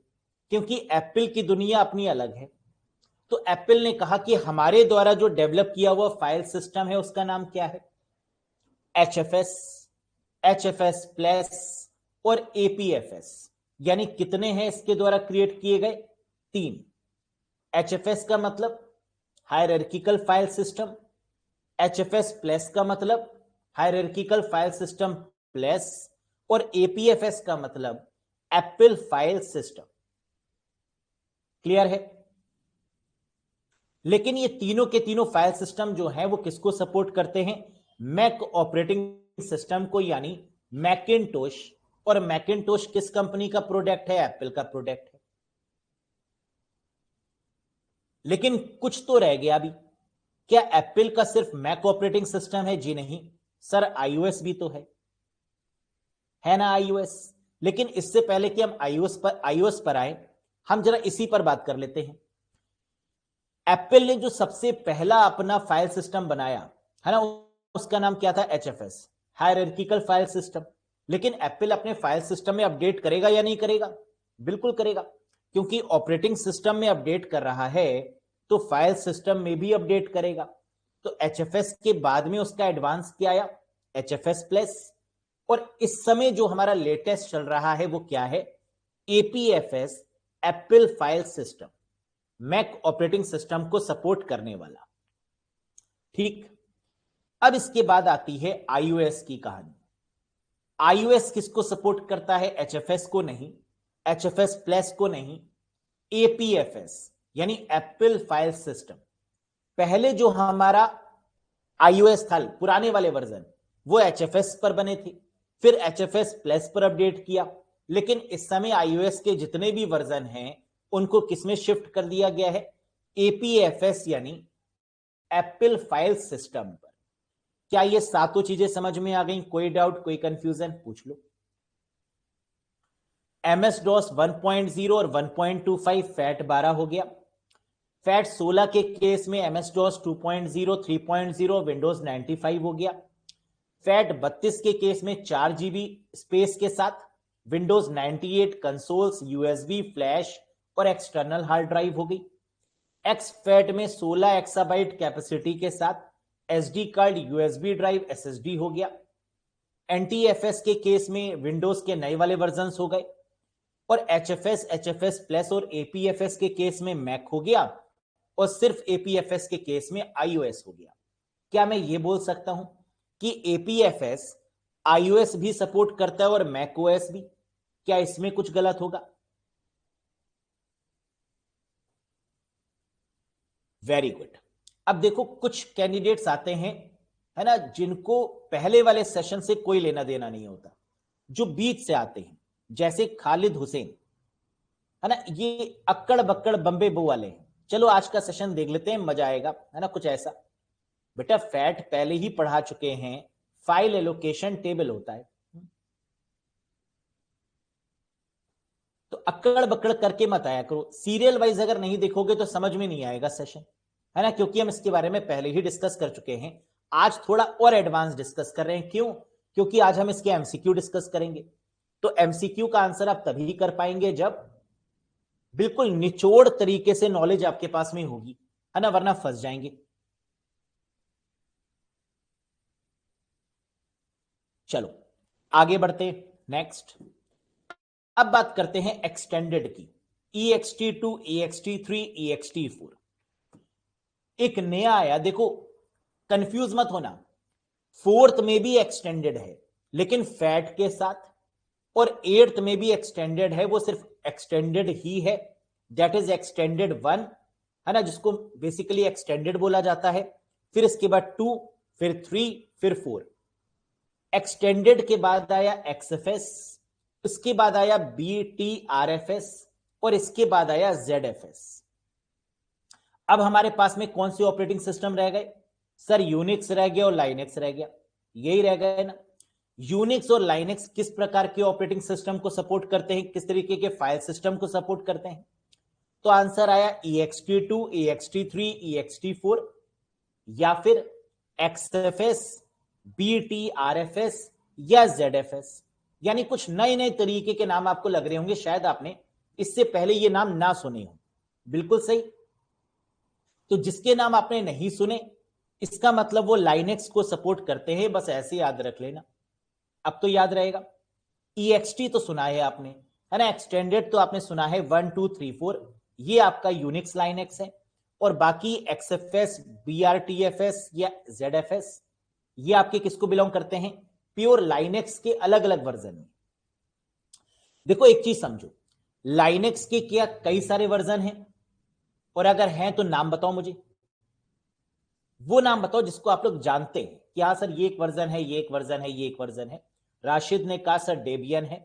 क्योंकि एप्पल की दुनिया अपनी अलग है। तो एप्पल ने कहा कि हमारे द्वारा जो डेवलप किया हुआ फाइल सिस्टम है उसका नाम क्या है? HFS, HFS प्लस और APFS। यानी कितने हैं इसके द्वारा क्रिएट किए गए? 3। HFS का मतलब hierarchical file system, HFS plus का मतलब हायरार्किकल फाइल सिस्टम प्लस, और APFS का मतलब एप्पल फाइल सिस्टम। क्लियर है? लेकिन ये तीनों के तीनों फाइल सिस्टम जो है वो किसको सपोर्ट करते हैं? मैक ऑपरेटिंग सिस्टम को, यानी मैकिन्टोश। और मैकिन्टोश किस कंपनी का प्रोडक्ट है? एप्पल का प्रोडक्ट है। लेकिन कुछ तो रह गया अभी। क्या एप्पल का सिर्फ मैक ऑपरेटिंग सिस्टम है? जी नहीं सर, iOS भी तो है ना iOS। लेकिन इससे पहले कि हम iOS पर आए, हम जरा इसी पर बात कर लेते हैं। एप्पल ने जो सबसे पहला अपना फाइल सिस्टम बनाया है ना, उसका नाम क्या था? HFS, hierarchical file system. लेकिन एप्पल अपने फाइल सिस्टम में अपडेट करेगा या नहीं करेगा? बिल्कुल करेगा, क्योंकि ऑपरेटिंग सिस्टम में अपडेट कर रहा है तो फाइल सिस्टम में भी अपडेट करेगा। तो HFS के बाद में उसका एडवांस क्या आया? HFS plus. और इस समय जो हमारा लेटेस्ट चल रहा है वो क्या है? APFS, Apple file system, Mac operating system को सपोर्ट करने वाला। ठीक, अब इसके बाद आती है iOS की कहानी। iOS किसको सपोर्ट करता है? HFS को नहीं, HFS प्लस को नहीं, APFS यानी एप्पल फाइल सिस्टम। पहले जो हमारा iOS था, पुराने वाले वर्जन, वो HFS पर बने थे, फिर HFS प्लस पर अपडेट किया। लेकिन इस समय iOS के जितने भी वर्जन हैं उनको किसमें शिफ्ट कर दिया गया है? APFS यानी एप्पल फाइल सिस्टम पर। क्या ये सातों चीजें समझ में आ गई? कोई डाउट, कोई कंफ्यूजन? पूछ लो। MS-DOS 1.0 और 1.25 फैट 12 हो गया। फैट 16 के केस में MS-DOS 2.0, 3.0, विंडोज 95 हो गया। फैट 32 के केस में 4 GB स्पेस के साथ विंडोज 98, कंसोल्स, USB, फ्लैश और एक्सटर्नल हार्ड ड्राइव हो गई। एक्स फैट में 16 एक्साबाइट कैपेसिटी के साथ SD card, USB drive, SSD हो गया। NTFS के केस में विंडोज के नए वाले वर्जन हो गए। और HFS, HFS प्लस और APFS के केस में मैक हो गया, और सिर्फ APFS के केस में iOS हो गया। क्या मैं ये बोल सकता हूं कि APFS iOS भी सपोर्ट करता है और macOS भी? क्या इसमें कुछ गलत होगा? Very good. अब देखो, कुछ कैंडिडेट्स आते हैं है ना, जिनको पहले वाले सेशन से कोई लेना देना नहीं होता, जो बीच से आते हैं, जैसे खालिद हुसैन, है ना, ये अक्कड़ बक्कड़ बम्बे बो वाले हैं। चलो आज का सेशन देख लेते हैं, मजा आएगा, है ना। कुछ ऐसा, बेटा फैट पहले ही पढ़ा चुके हैं, फाइल एलोकेशन टेबल होता है। तो अक्कड़ बक्कड़ करके मत आया करो, सीरियल वाइज अगर नहीं देखोगे तो समझ में नहीं आएगा सेशन, है ना, क्योंकि हम इसके बारे में पहले ही डिस्कस कर चुके हैं। आज थोड़ा और एडवांस डिस्कस कर रहे हैं। क्यों? क्योंकि आज हम इसके एमसीक्यू डिस्कस करेंगे। तो एमसीक्यू का आंसर आप तभी कर पाएंगे जब बिल्कुल निचोड़ तरीके से नॉलेज आपके पास में होगी, है ना, वरना फंस जाएंगे। चलो आगे बढ़ते, नेक्स्ट। अब बात करते हैं एक्सटेंडेड की, EXT2, EXT3, EXT4। एक नया आया, देखो कंफ्यूज मत होना, फोर्थ में भी एक्सटेंडेड है लेकिन फैट के साथ, और एट्थ में भी एक्सटेंडेड है, वो सिर्फ एक्सटेंडेड ही है, दैट इज एक्सटेंडेड 1, है ना, जिसको बेसिकली एक्सटेंडेड बोला जाता है। फिर इसके बाद 2, फिर 3, फिर 4। एक्सटेंडेड के बाद आया XFS, इसके बाद आया BTRFS, और इसके बाद आया ZFS। अब हमारे पास में कौन से ऑपरेटिंग सिस्टम रह गए? सर यूनिक्स रह गया और लाइनेक्स रह गया, यही रह गए ना। यूनिक्स और लाइनेक्स किस प्रकार के ऑपरेटिंग सिस्टम को सपोर्ट करते हैं, किस तरीके के फाइल सिस्टम को सपोर्ट करते हैं? तो आंसर आया EXT2, EXT3, EXT4, या फिर XFS, BTRFS या ZFS। यानी कुछ नए नए तरीके के नाम आपको लग रहे होंगे, शायद आपने इससे पहले ये नाम ना सुने हो। बिल्कुल सही। तो जिसके नाम आपने नहीं सुने इसका मतलब वो लाइनेक्स को सपोर्ट करते हैं, बस ऐसे याद रख लेना। अब तो याद रहेगा। EXT तो सुना है आपने, है ना। एक्सटेंडेड तो आपने सुना है 1 2 3 4, ये आपका यूनिक्स लाइनेक्स है। और बाकी XFS, BRTFS या ZFS ये आपके किसको बिलोंग करते हैं, प्योर लाइनेक्स के अलग अलग वर्जन में। देखो एक चीज समझो, लाइनेक्स के क्या कई सारे वर्जन हैं, और अगर हैं तो नाम बताओ मुझे, वो नाम बताओ जिसको आप लोग जानते हैं कि हाँ सर ये एक वर्जन है, ये एक वर्जन है, ये एक वर्जन है। राशिद ने कहा सर डेबियन है,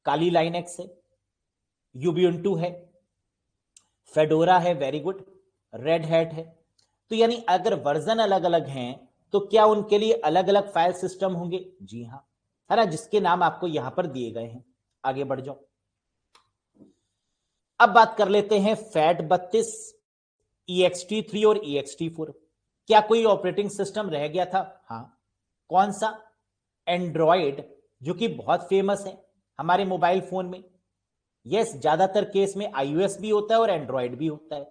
काली लाइनेक्स है, यूबुंटू है, फेडोरा है, वेरी गुड, रेड हैट है। तो यानी अगर वर्जन अलग अलग हैं तो क्या उनके लिए अलग अलग फाइल सिस्टम होंगे, जी हां, है ना, जिसके नाम आपको यहां पर दिए गए हैं। आगे बढ़ जाओ। अब बात कर लेते हैं FAT32, EXT3 और EXT4। क्या कोई ऑपरेटिंग सिस्टम रह गया था, हाँ, कौन सा, एंड्रॉयड, जो कि बहुत फेमस है हमारे मोबाइल फोन में। यस, ज्यादातर केस में iOS भी होता है और एंड्रॉयड भी होता है।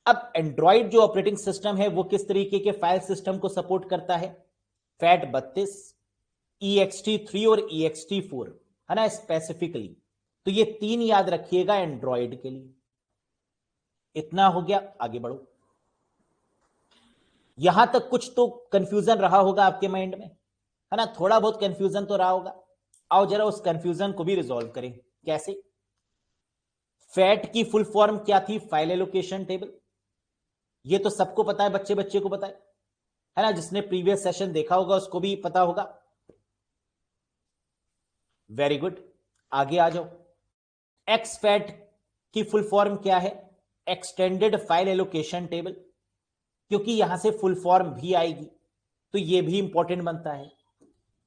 अब एंड्रॉयड जो ऑपरेटिंग सिस्टम है वो किस तरीके के फाइल सिस्टम को सपोर्ट करता है, FAT32, EXT3 और EXT4, है ना, स्पेसिफिकली। तो ये 3 याद रखिएगा एंड्रॉयड के लिए। इतना हो गया, आगे बढ़ो। यहां तक कुछ तो कंफ्यूजन रहा होगा आपके माइंड में, है ना, थोड़ा बहुत कंफ्यूजन तो रहा होगा। आओ जरा उस कंफ्यूजन को भी रिजॉल्व करें। कैसे, फैट की फुल फॉर्म क्या थी, फाइल एलोकेशन टेबल। ये तो सबको पता है, बच्चे बच्चे को पता है ना, जिसने प्रीवियस सेशन देखा होगा उसको भी पता होगा। वेरी गुड, आगे आ जाओ। एक्स फैट की फुल फॉर्म क्या है, एक्सटेंडेड फाइल एलोकेशन टेबल, क्योंकि यहां से फुल फॉर्म भी आएगी तो ये भी इंपॉर्टेंट बनता है,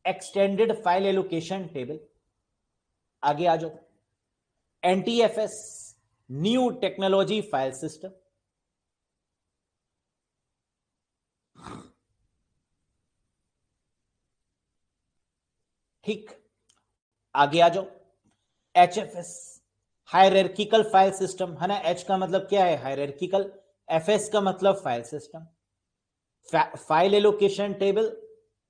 एक्सटेंडेड फाइल एलोकेशन टेबल। आगे आ जाओ। NTFS, new technology file system. ठीक, आगे आ जाओ। HFS, हायरार्किकल फाइल सिस्टम, है ना। H का मतलब क्या है, हायरार्किकल, FS का मतलब file system. File allocation table,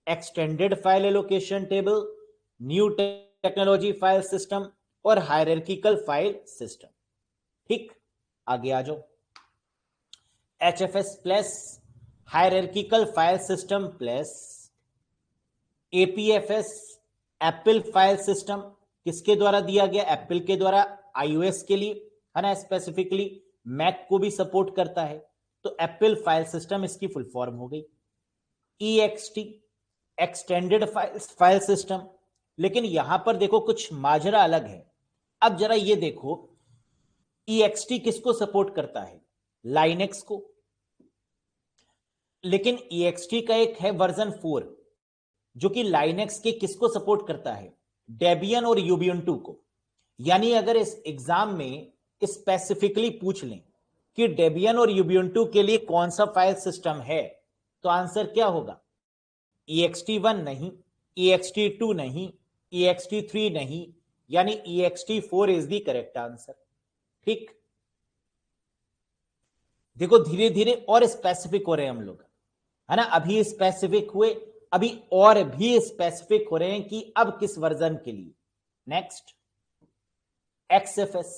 extended file allocation table, new technology file system और हायरार्किकल फाइल सिस्टम। ठीक, आगे आ जाओ। HFS plus hierarchical file system plus APFS, Apple file system, किसके द्वारा दिया गया, एप्पल के द्वारा, iOS के लिए, है ना, स्पेसिफिकली मैक को भी सपोर्ट करता है। तो एप्पल फाइल सिस्टम इसकी फुल फॉर्म हो गई। EXT, extended file system. लेकिन यहां पर देखो कुछ माजरा अलग है। अब जरा ये देखो, EXT किसको सपोर्ट करता है, लाइनेक्स को। लेकिन EXT का एक है वर्जन 4 जो कि लाइनेक्स के किसको सपोर्ट करता है, डेबियन और यूबुंटू को। यानी अगर इस एग्जाम में स्पेसिफिकली पूछ लें कि डेबियन और यूबुंटू के लिए कौन सा फाइल सिस्टम है, तो आंसर क्या होगा, EXT1 नहीं, EXT2 नहीं, EXT3 नहीं, यानी EXT4 is the correct answer. ठीक, देखो धीरे धीरे और स्पेसिफिक हो रहे हैं हम लोग, है ना। अभी स्पेसिफिक हुए, अभी और भी स्पेसिफिक हो रहे हैं कि अब किस वर्जन के लिए। Next, XFS,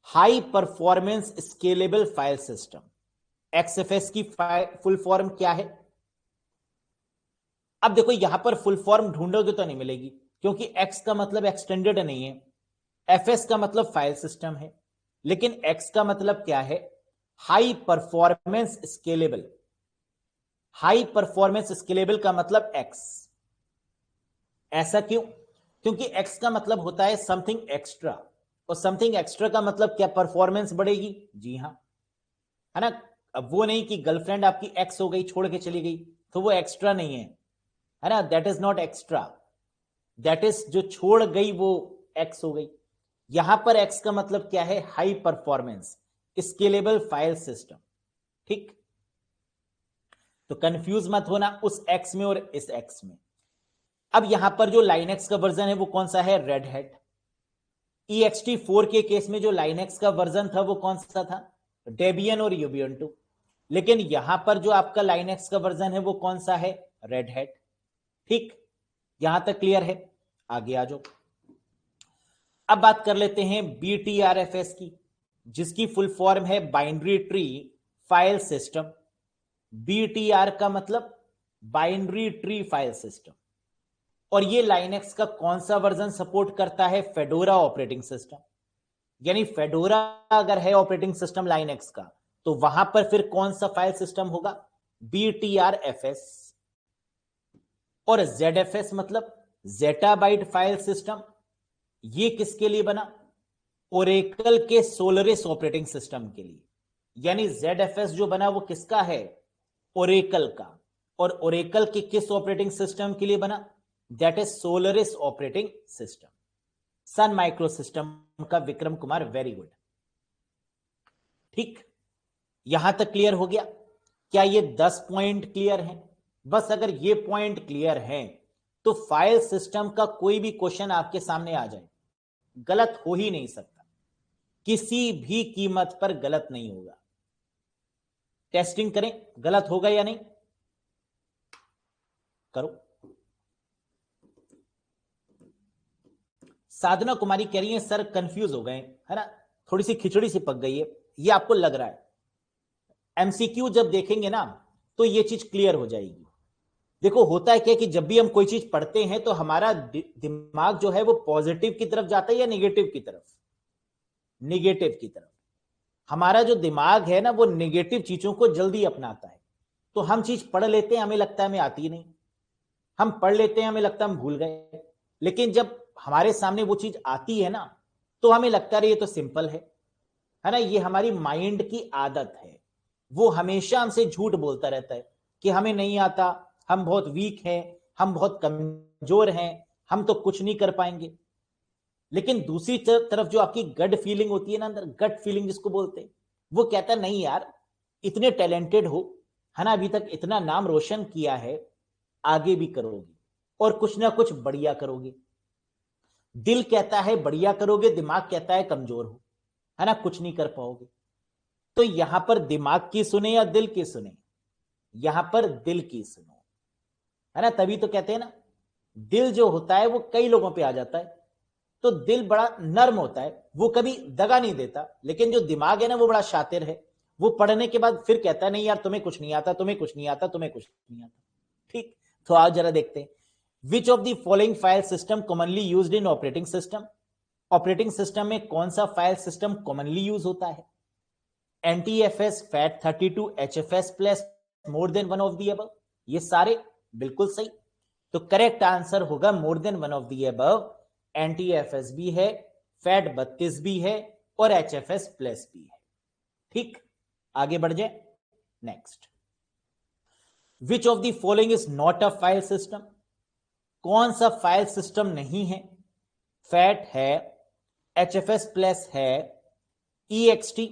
high performance scalable file system. XFS की फुल फॉर्म क्या है। अब देखो यहां पर फुल फॉर्म ढूंढोगे तो नहीं मिलेगी, क्योंकि X का मतलब एक्सटेंडेड नहीं है, FS का मतलब फाइल सिस्टम है, लेकिन X का मतलब क्या है, high performance scalable. High performance scalable का मतलब X। ऐसा क्यों, क्योंकि X का मतलब होता है समथिंग एक्स्ट्रा, और समथिंग एक्स्ट्रा का मतलब क्या, परफॉर्मेंस बढ़ेगी, जी हां, है ना। अब वो नहीं कि गर्लफ्रेंड आपकी X हो गई, छोड़ के चली गई, तो वो एक्स्ट्रा नहीं है ना, that is not extra, that is जो छोड़ गई वो X हो गई। यहां पर X का मतलब क्या है, high performance scalable file system. ठीक, तो कंफ्यूज मत होना उस X में और इस X में। अब यहां पर जो लाइनेक्स का वर्जन है वो कौन सा है, रेड हैट। EXT4 के केस में जो लाइनेक्स का वर्जन था वो कौन सा था, डेबियन और यूबियंटू। लेकिन यहां पर जो आपका लाइनेक्स का वर्जन है वो कौन सा है? Red hat. ठीक, यहां तक क्लियर है? आगे आ जाओ। अब बात कर लेते हैं BTRFS की, जिसकी फुल फॉर्म है binary tree file system. BTR का मतलब बाइनरी ट्री फाइल सिस्टम। और ये लाइनेक्स का कौन सा वर्जन सपोर्ट करता है? Fedora operating system. यानी फेडोरा अगर है ऑपरेटिंग सिस्टम लाइनेक्स का, तो वहां पर फिर कौन सा फाइल सिस्टम होगा? BTRFS। और ZFS मतलब जेटाबाइट फाइल सिस्टम। ये किसके लिए बना? ओरेकल के सोलरिस ऑपरेटिंग सिस्टम के लिए। यानी ZFS जो बना वो किसका है? ओरेकल का। और ओरेकल के किस ऑपरेटिंग सिस्टम के लिए बना? That is Solaris operating system. Sun Micro System का विक्रम कुमार, वेरी गुड। ठीक, यहां तक क्लियर हो गया? क्या ये 10 पॉइंट क्लियर हैं? बस अगर ये पॉइंट क्लियर हैं तो फाइल सिस्टम का कोई भी क्वेश्चन आपके सामने आ जाए, गलत हो ही नहीं सकता। किसी भी कीमत पर गलत नहीं होगा। टेस्टिंग करें, गलत होगा या नहीं? करो। साधना कुमारी कह रही है सर कंफ्यूज हो गए, है ना, थोड़ी सी खिचड़ी सी पक गई है, ये आपको लग रहा है। MCQ जब देखेंगे ना तो ये चीज क्लियर हो जाएगी। देखो होता है क्या कि जब भी हम कोई चीज पढ़ते हैं तो हमारा दिमाग जो है वो पॉजिटिव की तरफ जाता है या निगेटिव की तरफ? निगेटिव की तरफ। हमारा जो दिमाग है ना वो निगेटिव चीजों को जल्दी अपनाता है। तो हम चीज पढ़ लेते हैं, हमें लगता है हमें आती नहीं। हम पढ़ लेते हैं, हमें लगता है हम भूल गए। लेकिन जब हमारे सामने वो चीज आती है ना तो हमें लगता है ये तो सिंपल है ना। ये हमारी माइंड की आदत है, वो हमेशा हमसे झूठ बोलता रहता है कि हमें नहीं आता, हम बहुत वीक हैं, हम बहुत कमजोर हैं, हम तो कुछ नहीं कर पाएंगे। लेकिन दूसरी तरफ जो आपकी गट फीलिंग होती है ना, अंदर गट फीलिंग जिसको बोलते हैं, वो कहता है नहीं यार, इतने टैलेंटेड हो, है ना, अभी तक इतना नाम रोशन किया है, आगे भी करोगे और कुछ ना कुछ बढ़िया करोगे। दिल कहता है बढ़िया करोगे, दिमाग कहता है कमजोर हो, है ना, कुछ नहीं कर पाओगे। तो यहां पर दिमाग की सुने या दिल की सुने? यहां पर दिल की सुनो, है ना। तभी तो कहते हैं ना, दिल जो होता है वो कई लोगों पे आ जाता है। तो दिल बड़ा नर्म होता है, वो कभी दगा नहीं देता। लेकिन जो दिमाग है ना वो बड़ा शातिर है, वो पढ़ने के बाद फिर कहता है नहीं यार तुम्हें कुछ नहीं आता, तुम्हें कुछ नहीं आता, तुम्हें कुछ नहीं आता। ठीक, तो आओ जरा देखते हैं। विच of the following file system commonly used in operating system? Operating system में कौन सा फाइल सिस्टम कॉमनली यूज होता है? NTFS, FAT32, HFS plus, more than one of the above? ये सारे बिल्कुल सही। तो करेक्ट आंसर होगा मोर than one of the above. NTFS भी है, FAT32 भी है और HFS प्लस भी है। ठीक, आगे बढ़ जाए। Next, which of the following is not a file system? कौन सा फाइल सिस्टम नहीं है? फैट है, HFS प्लस है, EXT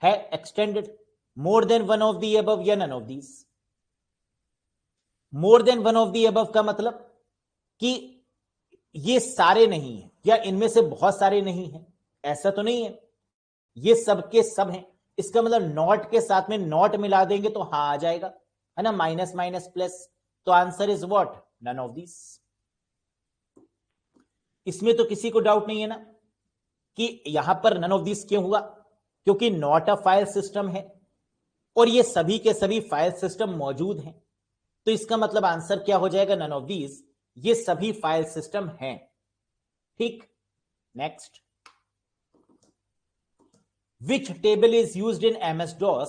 है, extended, more than one of the above या none of these? More than one of the above का मतलब कि ये सारे नहीं है या इनमें से बहुत सारे नहीं है, ऐसा तो नहीं है, ये सब के सब हैं। इसका मतलब नॉट के साथ में नॉट मिला देंगे तो हाँ आ जाएगा, है ना, माइनस माइनस प्लस। तो answer is what? None of these. इसमें तो किसी को डाउट नहीं है ना कि यहां पर नन ऑफ दीज क्यों हुआ? क्योंकि नॉट अ फाइल सिस्टम है और ये सभी के सभी फाइल सिस्टम मौजूद हैं। तो इसका मतलब आंसर क्या हो जाएगा? नन ऑफ दीज, ये सभी फाइल सिस्टम हैं। ठीक, next, which table is used in MS-DOS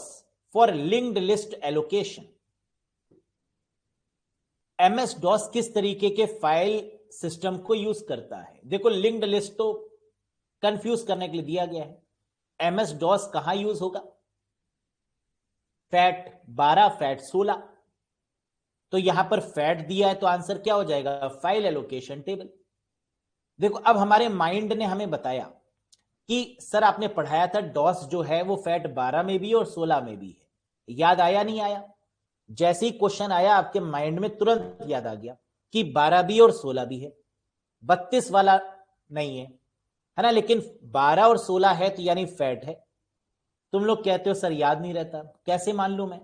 for linked list allocation? MS-DOS किस तरीके के फाइल सिस्टम को यूज करता है? देखो लिंक्ड लिस्ट तो कंफ्यूज करने के लिए दिया गया है। MS-DOS कहां यूज होगा? FAT12, FAT16। तो यहां पर फैट दिया है तो आंसर क्या हो जाएगा? File allocation table. देखो अब हमारे माइंड ने हमें बताया कि सर आपने पढ़ाया था डॉस जो है वो FAT12 में भी और 16 में भी है। याद आया नहीं आया? जैसे ही क्वेश्चन आया आपके माइंड में तुरंत याद आ गया कि 12 भी और 16 भी है, 32 वाला नहीं है, है ना। लेकिन 12 और 16 है तो यानी फैट है। तुम लोग कहते हो सर याद नहीं रहता, कैसे मान लूं मैं?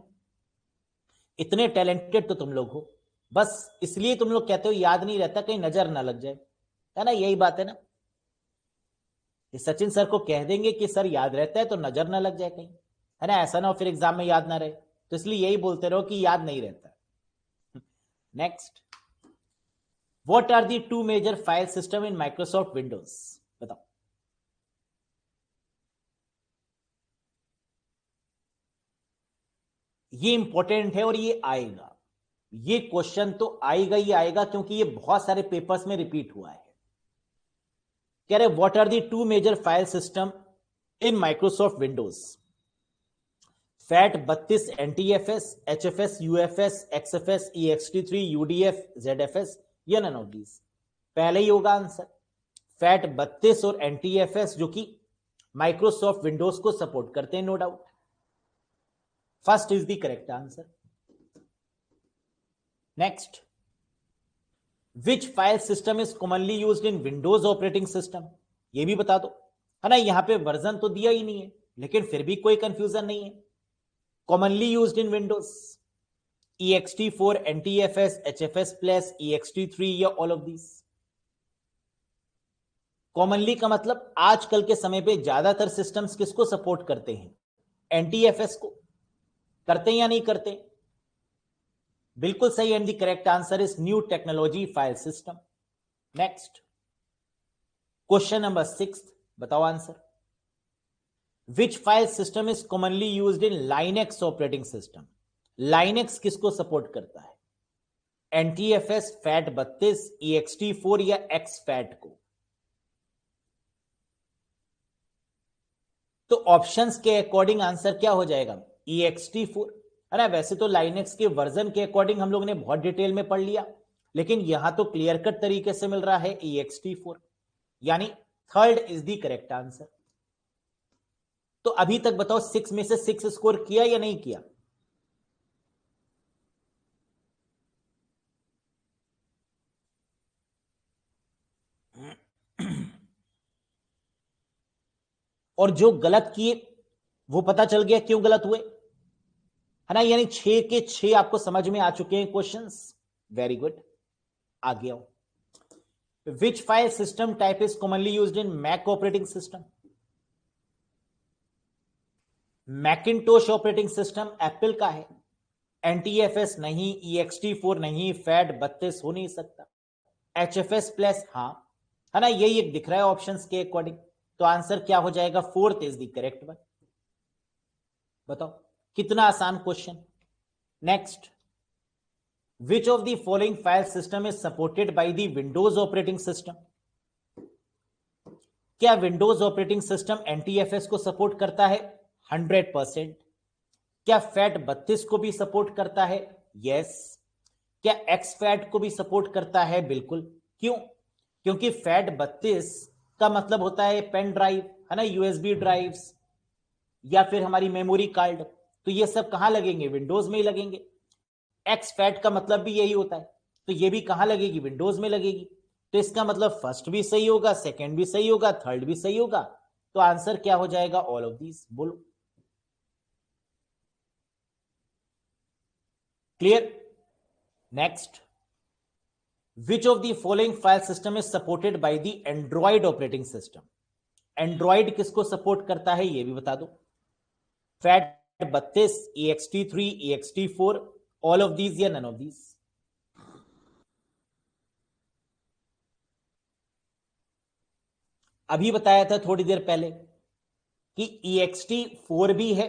इतने टैलेंटेड तो तुम लोग हो, बस इसलिए तुम लोग कहते हो याद नहीं रहता, कहीं नजर ना लग जाए, है ना? यही बात है ना। ये सचिन सर को कह देंगे कि सर याद रहता है तो नजर ना लग जाए कहीं, है ना? ऐसा ना हो फिर एग्जाम में याद ना रहे, तो इसलिए यही बोलते रहो कि याद नहीं रहता। Next, what are the two major file system in Microsoft Windows? बताओ। ये इंपॉर्टेंट है और ये आएगा, ये क्वेश्चन तो आएगा ही आएगा, क्योंकि ये बहुत सारे पेपर्स में रिपीट हुआ है। कह रहे what are the two major file system in Microsoft Windows? FAT 32 NTFS, HFS, UFS, XFS, EXT3, UDF, ZFS, या नन ऑफ दीज? पहले ही होगा आंसर, फैट 32 और NTFS, जो कि माइक्रोसॉफ्ट विंडोज को सपोर्ट करते हैं, no doubt. First is the correct answer. Next, which file system is commonly used in Windows operating system? ये भी बता दो, है ना? यहां पे वर्जन तो दिया ही नहीं है, लेकिन फिर भी कोई कंफ्यूजन नहीं है। Commonly used in Windows, EXT4, NTFS, HFS plus, EXT3, या ऑल ऑफ दीज? कॉमनली का मतलब आजकल के समय पे ज्यादातर सिस्टम्स किसको सपोर्ट करते हैं? NTFS को करते हैं या नहीं करते? बिल्कुल सही, and the correct answer is new technology file system. Next, question number 6, बताओ answer. Which file system is commonly used in Linux operating system? Linux किसको सपोर्ट करता है? NTFS, फैट 32, EXT4, या XFAT को? तो ऑप्शंस के अकॉर्डिंग आंसर क्या हो जाएगा? EXT4, है ना? वैसे तो लाइनेक्स के वर्जन के अकॉर्डिंग हम लोग ने बहुत डिटेल में पढ़ लिया, लेकिन यहां तो क्लियर कट तरीके से मिल रहा है EXT4, यानी third is the correct answer. तो अभी तक बताओ 6 में से 6 स्कोर किया या नहीं किया? और जो गलत किए वो पता चल गया क्यों गलत हुए, है ना? यानी 6 के 6 आपको समझ में आ चुके हैं क्वेश्चंस। वेरी गुड, आगे आओ। Which file system type is commonly used in Mac operating system? Macintosh operating system Apple का है, NTFS नहीं, EXT4 नहीं, फैट 32 हो नहीं सकता, HFS प्लस हाँ, है ना? यही एक दिख रहा है ऑप्शंस के अकॉर्डिंग, तो आंसर क्या हो जाएगा? Fourth is the correct one. बताओ, कितना आसान question. Next, which of the following file system is supported by the Windows operating system? क्या विंडोज ऑपरेटिंग सिस्टम NTFS को सपोर्ट करता है? 100%। क्या फैट 32 को भी सपोर्ट करता है? यस। क्या XFAT को भी सपोर्ट करता है? बिल्कुल। क्यों? क्योंकि फैट 32 का मतलब होता है पेन ड्राइव, है ना? USB ड्राइव्स या फिर हमारी मेमोरी कार्ड, तो ये सब कहां लगेंगे? विंडोज में ही लगेंगे। XFAT का मतलब भी यही होता है, तो ये भी कहां लगेगी? विंडोज में लगेगी। तो इसका मतलब फर्स्ट भी सही होगा, सेकंड भी सही होगा, थर्ड भी सही होगा, तो आंसर क्या हो जाएगा? All of these. बोलो, clear? Next, which of the following file system is supported by the Android operating system? Android किसको सपोर्ट करता है ये भी बता दो। FAT 32, EXT3, EXT4, all of these या नन ऑफ दीज? अभी बताया था थोड़ी देर पहले कि EXT4 भी है,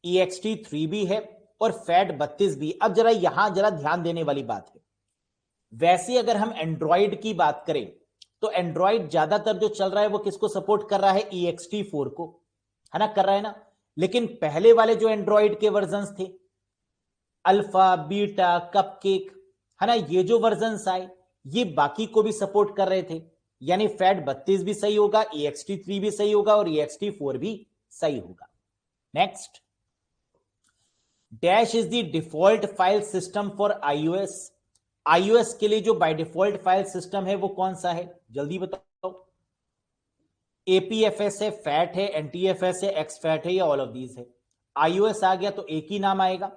EXT3 भी है, और फैट 32 भी। अब जरा यहां जरा ध्यान देने वाली बात है, वैसे अगर हम एंड्रॉइड की बात करें तो एंड्रॉइड ज्यादातर जो चल रहा है वो किसको सपोर्ट कर रहा है? EXT4 को, है ना? कर रहा है ना? लेकिन पहले वाले जो एंड्रॉइड के वर्जन थे, अल्फा, बीटा, कपकेक, है ना, ये जो वर्जन आए ये बाकी को भी सपोर्ट कर रहे थे, यानी फैट 32 भी सही होगा, EXT3 भी सही होगा, और EXT4 भी सही होगा। Next, dash is the default file system for iOS? iOS के लिए जो बाय डिफॉल्ट फाइल सिस्टम है वो कौन सा है? जल्दी बताओ। एपीएफएस है, फैट है, एनटीएफएस है, एक्स फैट है, या ऑल ऑफ दीज है। आईओएस आ गया तो एक ही नाम आएगा,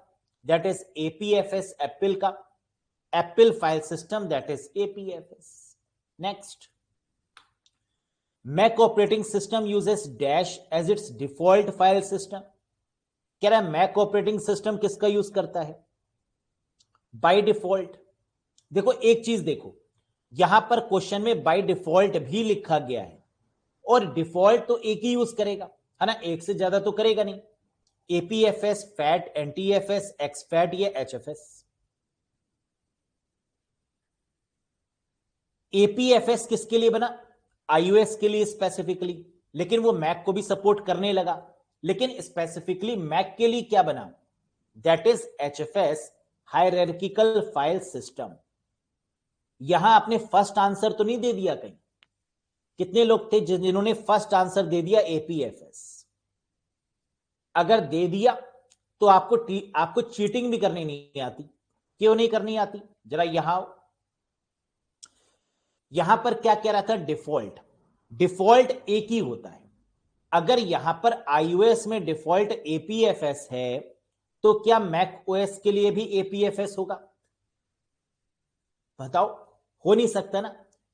दैट इज एपीएफएस, एप्पल का Apple file system, that is APFS. Next, Mac operating system uses dash as its default file system. कह रहा है मैक ऑपरेटिंग सिस्टम किसका यूज करता है बाय डिफॉल्ट। देखो एक चीज देखो, यहां पर क्वेश्चन में बाय डिफॉल्ट भी लिखा गया है, और डिफॉल्ट तो एक ही यूज करेगा, है ना, एक से ज्यादा तो करेगा नहीं। एपीएफएस, फैट, एनटीएफएस, एक्स फैट, या एचएफएस। एपीएफएस किसके लिए बना, आईओएस के लिए स्पेसिफिकली, लेकिन वो मैक को भी सपोर्ट करने लगा, लेकिन स्पेसिफिकली मैक के लिए क्या बना, that is HFS, hierarchical file system. यहां आपने फर्स्ट आंसर तो नहीं दे दिया कहीं, कितने लोग थे जिन्होंने फर्स्ट आंसर दे दिया एपीएफएस। अगर दे दिया तो आपको चीटिंग भी करनी नहीं आती। क्यों नहीं करनी आती, जरा यहां पर क्या कह रहा था, डिफॉल्ट। डिफॉल्ट एक ही होता है। अगर यहां पर आईओएस में डिफॉल्ट एपीएफएस है, तो क्या मैक ओएस के लिए भी एपीएफएस होगा, बताओ, हो नहीं सकता ना,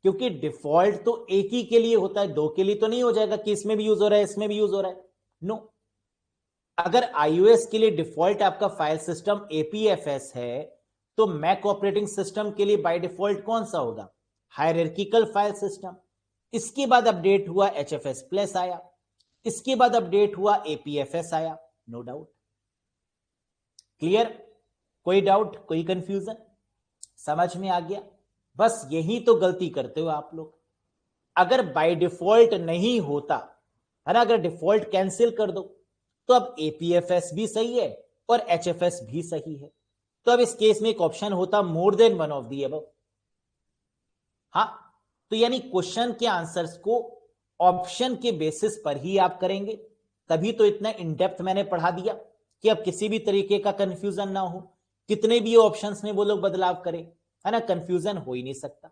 क्योंकि डिफॉल्ट तो एक ही के लिए होता है, दो के लिए तो नहीं हो जाएगा कि इसमें भी यूज हो रहा है इसमें भी यूज हो रहा है, नो। अगर आईओएस के लिए डिफॉल्ट आपका फाइल सिस्टम एपीएफएस है, तो मैक ऑपरेटिंग सिस्टम के लिए बाय डिफॉल्ट कौन सा होगा, हायरार्किकल फाइल सिस्टम। इसके बाद अपडेट हुआ एचएफएस प्लस आया, इसके बाद अपडेट हुआ एपीएफएस आया, नो डाउट। क्लियर, कोई डाउट, कोई कंफ्यूजन, समझ में आ गया। बस यही तो गलती करते हो आप लोग। अगर बाय डिफॉल्ट नहीं होता है ना, अगर डिफॉल्ट कैंसिल कर दो, तो अब एपीएफएस भी सही है और एचएफएस भी सही है, तो अब इस केस में एक ऑप्शन होता मोर than one of the above. हाँ, तो यानी क्वेश्चन के आंसर्स को ऑप्शन के बेसिस पर ही आप करेंगे, तभी तो इतना इन डेप्थ मैंने पढ़ा दिया कि अब किसी भी तरीके का कंफ्यूजन ना हो। कितने भी ऑप्शंस में वो लोग बदलाव करें, है ना, कंफ्यूजन हो ही नहीं सकता।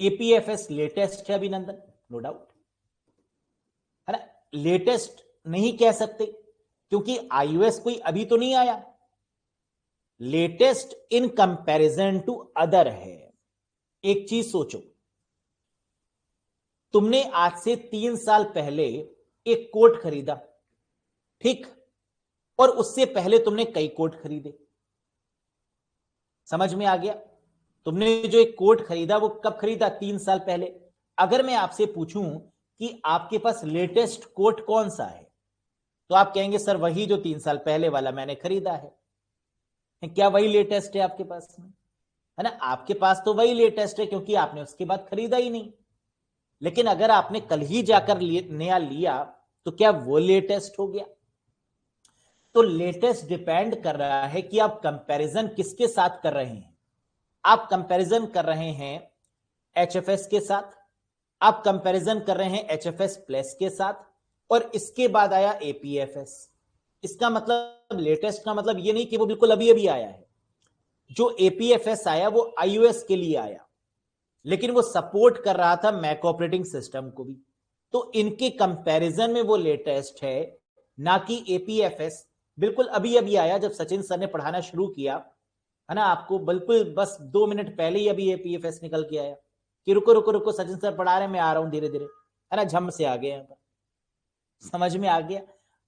एपीएफएस लेटेस्ट है अभिनंदन, नो डाउट, है ना। लेटेस्ट नहीं कह सकते क्योंकि आईओएस कोई अभी तो नहीं आया, latest in comparison to other है। एक चीज सोचो, तुमने आज से 3 साल पहले एक कोट खरीदा, ठीक, और उससे पहले तुमने कई कोट खरीदे, समझ में आ गया। तुमने जो एक कोट खरीदा वो कब खरीदा, 3 साल पहले। अगर मैं आपसे पूछूं कि आपके पास लेटेस्ट कोट कौन सा है, तो आप कहेंगे सर वही जो 3 साल पहले वाला मैंने खरीदा है। क्या वही लेटेस्ट है आपके पास में, है ना, आपके पास तो वही लेटेस्ट है क्योंकि आपने उसके बाद खरीदा ही नहीं। लेकिन अगर आपने कल ही जाकर नया लिया, तो क्या वो लेटेस्ट हो गया। तो लेटेस्ट डिपेंड कर रहा है कि आप कंपैरिजन किसके साथ कर रहे हैं। आप कंपैरिजन कर रहे हैं एचएफएस के साथ, आप कंपैरिजन कर रहे हैं एचएफएस प्लस के साथ, और इसके बाद आया एपीएफएस। इसका मतलब लेटेस्ट का मतलब ये नहीं कि वो बिल्कुल अभी अभी आया है। जो एपीएफएस आया वो आईओएस के लिए आया, लेकिन वो सपोर्ट कर रहा था मैक ऑपरेटिंग सिस्टम को भी, तो इनके कंपैरिजन में वो लेटेस्ट है, ना कि एपीएफएस बिल्कुल अभी अभी आया। जब सचिन सर ने पढ़ाना शुरू किया, है ना, आपको बिल्कुल बस 2 मिनट पहले ही अभी एपीएफएस निकल के आया कि रुको रुको रुको सचिन सर पढ़ा रहे हैं, मैं आ रहा हूं धीरे धीरे, है ना, झम से आ गए यहाँ पर, समझ में आ गया।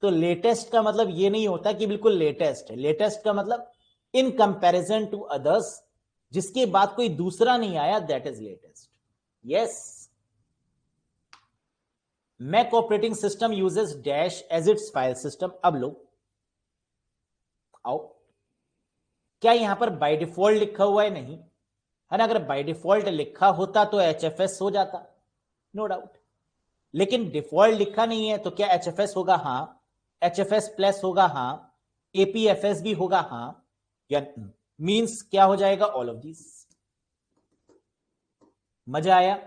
तो लेटेस्ट का मतलब ये नहीं होता कि बिल्कुल लेटेस्ट है। लेटेस्ट का मतलब इन कंपैरिजन टू अदर्स, जिसके बाद कोई दूसरा नहीं आया, that is latest. Yes, Mac operating system uses dash as its file system. अब लो आओ, क्या यहां पर बाय डिफॉल्ट लिखा हुआ है, नहीं, है ना। अगर बाय डिफॉल्ट लिखा होता तो एचएफएस हो जाता, नो डाउट, लेकिन डिफॉल्ट लिखा नहीं है, तो क्या एचएफएस होगा, हाँ, एचएफएस प्लस होगा, हाँ, एपीएफएस भी होगा, हाँ, या मींस क्या हो जाएगा, ऑल ऑफ दिस। मजा आया,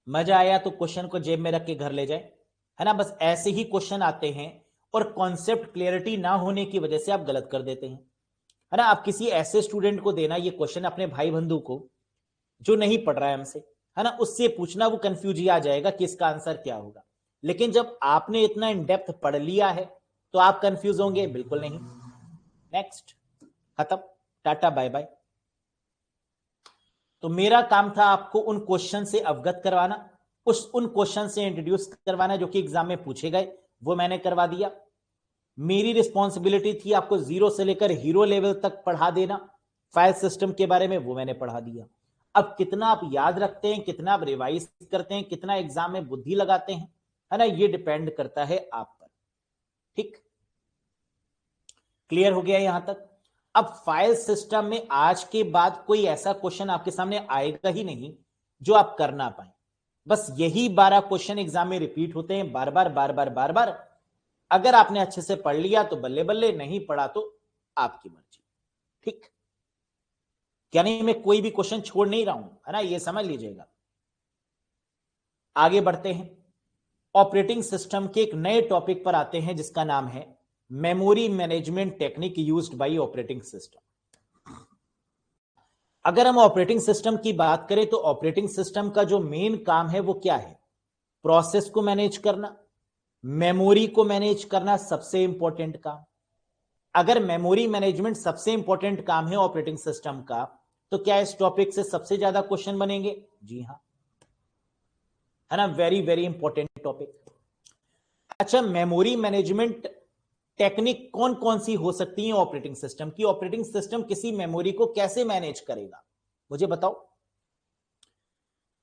मजा आया तो क्वेश्चन को जेब में रख के घर ले जाए, है ना। बस ऐसे ही क्वेश्चन आते हैं और कॉन्सेप्ट क्लियरिटी ना होने की वजह से आप गलत कर देते हैं, है ना। आप किसी ऐसे स्टूडेंट को देना ये क्वेश्चन, अपने भाई बंधु को जो नहीं पढ़ रहा है हमसे, है ना, उससे पूछना, वो कंफ्यूज ही आ जाएगा कि इसका आंसर क्या होगा। लेकिन जब आपने इतना इन डेप्थ पढ़ लिया है तो आप कंफ्यूज होंगे बिल्कुल नहीं। नेक्स्ट, खत्म, टाटा बाय बाय। तो मेरा काम था आपको उन क्वेश्चन से अवगत करवाना, उन क्वेश्चन से इंट्रोड्यूस करवाना जो कि एग्जाम में पूछे गए, वो मैंने करवा दिया। मेरी रिस्पॉन्सिबिलिटी थी आपको जीरो से लेकर हीरो लेवल तक पढ़ा देना, फाइल सिस्टम के बारे में वो मैंने पढ़ा दिया। अब कितना आप याद रखते हैं, कितना आप रिवाइज करते हैं, कितना एग्जाम में बुद्धि लगाते हैं, है ना, ये डिपेंड करता है आप पर। ठीक, क्लियर हो गया यहां तक। अब फाइल सिस्टम में आज के बाद कोई ऐसा क्वेश्चन आपके सामने आएगा ही नहीं जो आप कर ना पाए। बस यही 12 क्वेश्चन एग्जाम में रिपीट होते हैं, बार बार बार बार बार बार। अगर आपने अच्छे से पढ़ लिया तो बल्ले बल्ले, नहीं पढ़ा तो आपकी मर्जी। ठीक, यानी मैं कोई भी क्वेश्चन छोड़ नहीं रहा हूं, है ना, ये समझ लीजिएगा। आगे बढ़ते हैं, ऑपरेटिंग सिस्टम के एक नए टॉपिक पर आते हैं जिसका नाम है memory management technique used by operating system. अगर हम ऑपरेटिंग सिस्टम की बात करें तो ऑपरेटिंग सिस्टम का जो मेन काम है वो क्या है? प्रोसेस को मैनेज करना, मेमोरी को मैनेज करना सबसे इंपॉर्टेंट काम। अगर मेमोरी मैनेजमेंट सबसे इंपॉर्टेंट काम है ऑपरेटिंग सिस्टम का, तो क्या इस टॉपिक से सबसे ज्यादा क्वेश्चन बनेंगे? जी हां, है ना, वेरी वेरी इंपॉर्टेंट टॉपिक। अच्छा, मेमोरी मैनेजमेंट टेक्निक कौन कौन सी हो सकती है ऑपरेटिंग सिस्टम की? ऑपरेटिंग सिस्टम किसी मेमोरी को कैसे मैनेज करेगा, मुझे बताओ।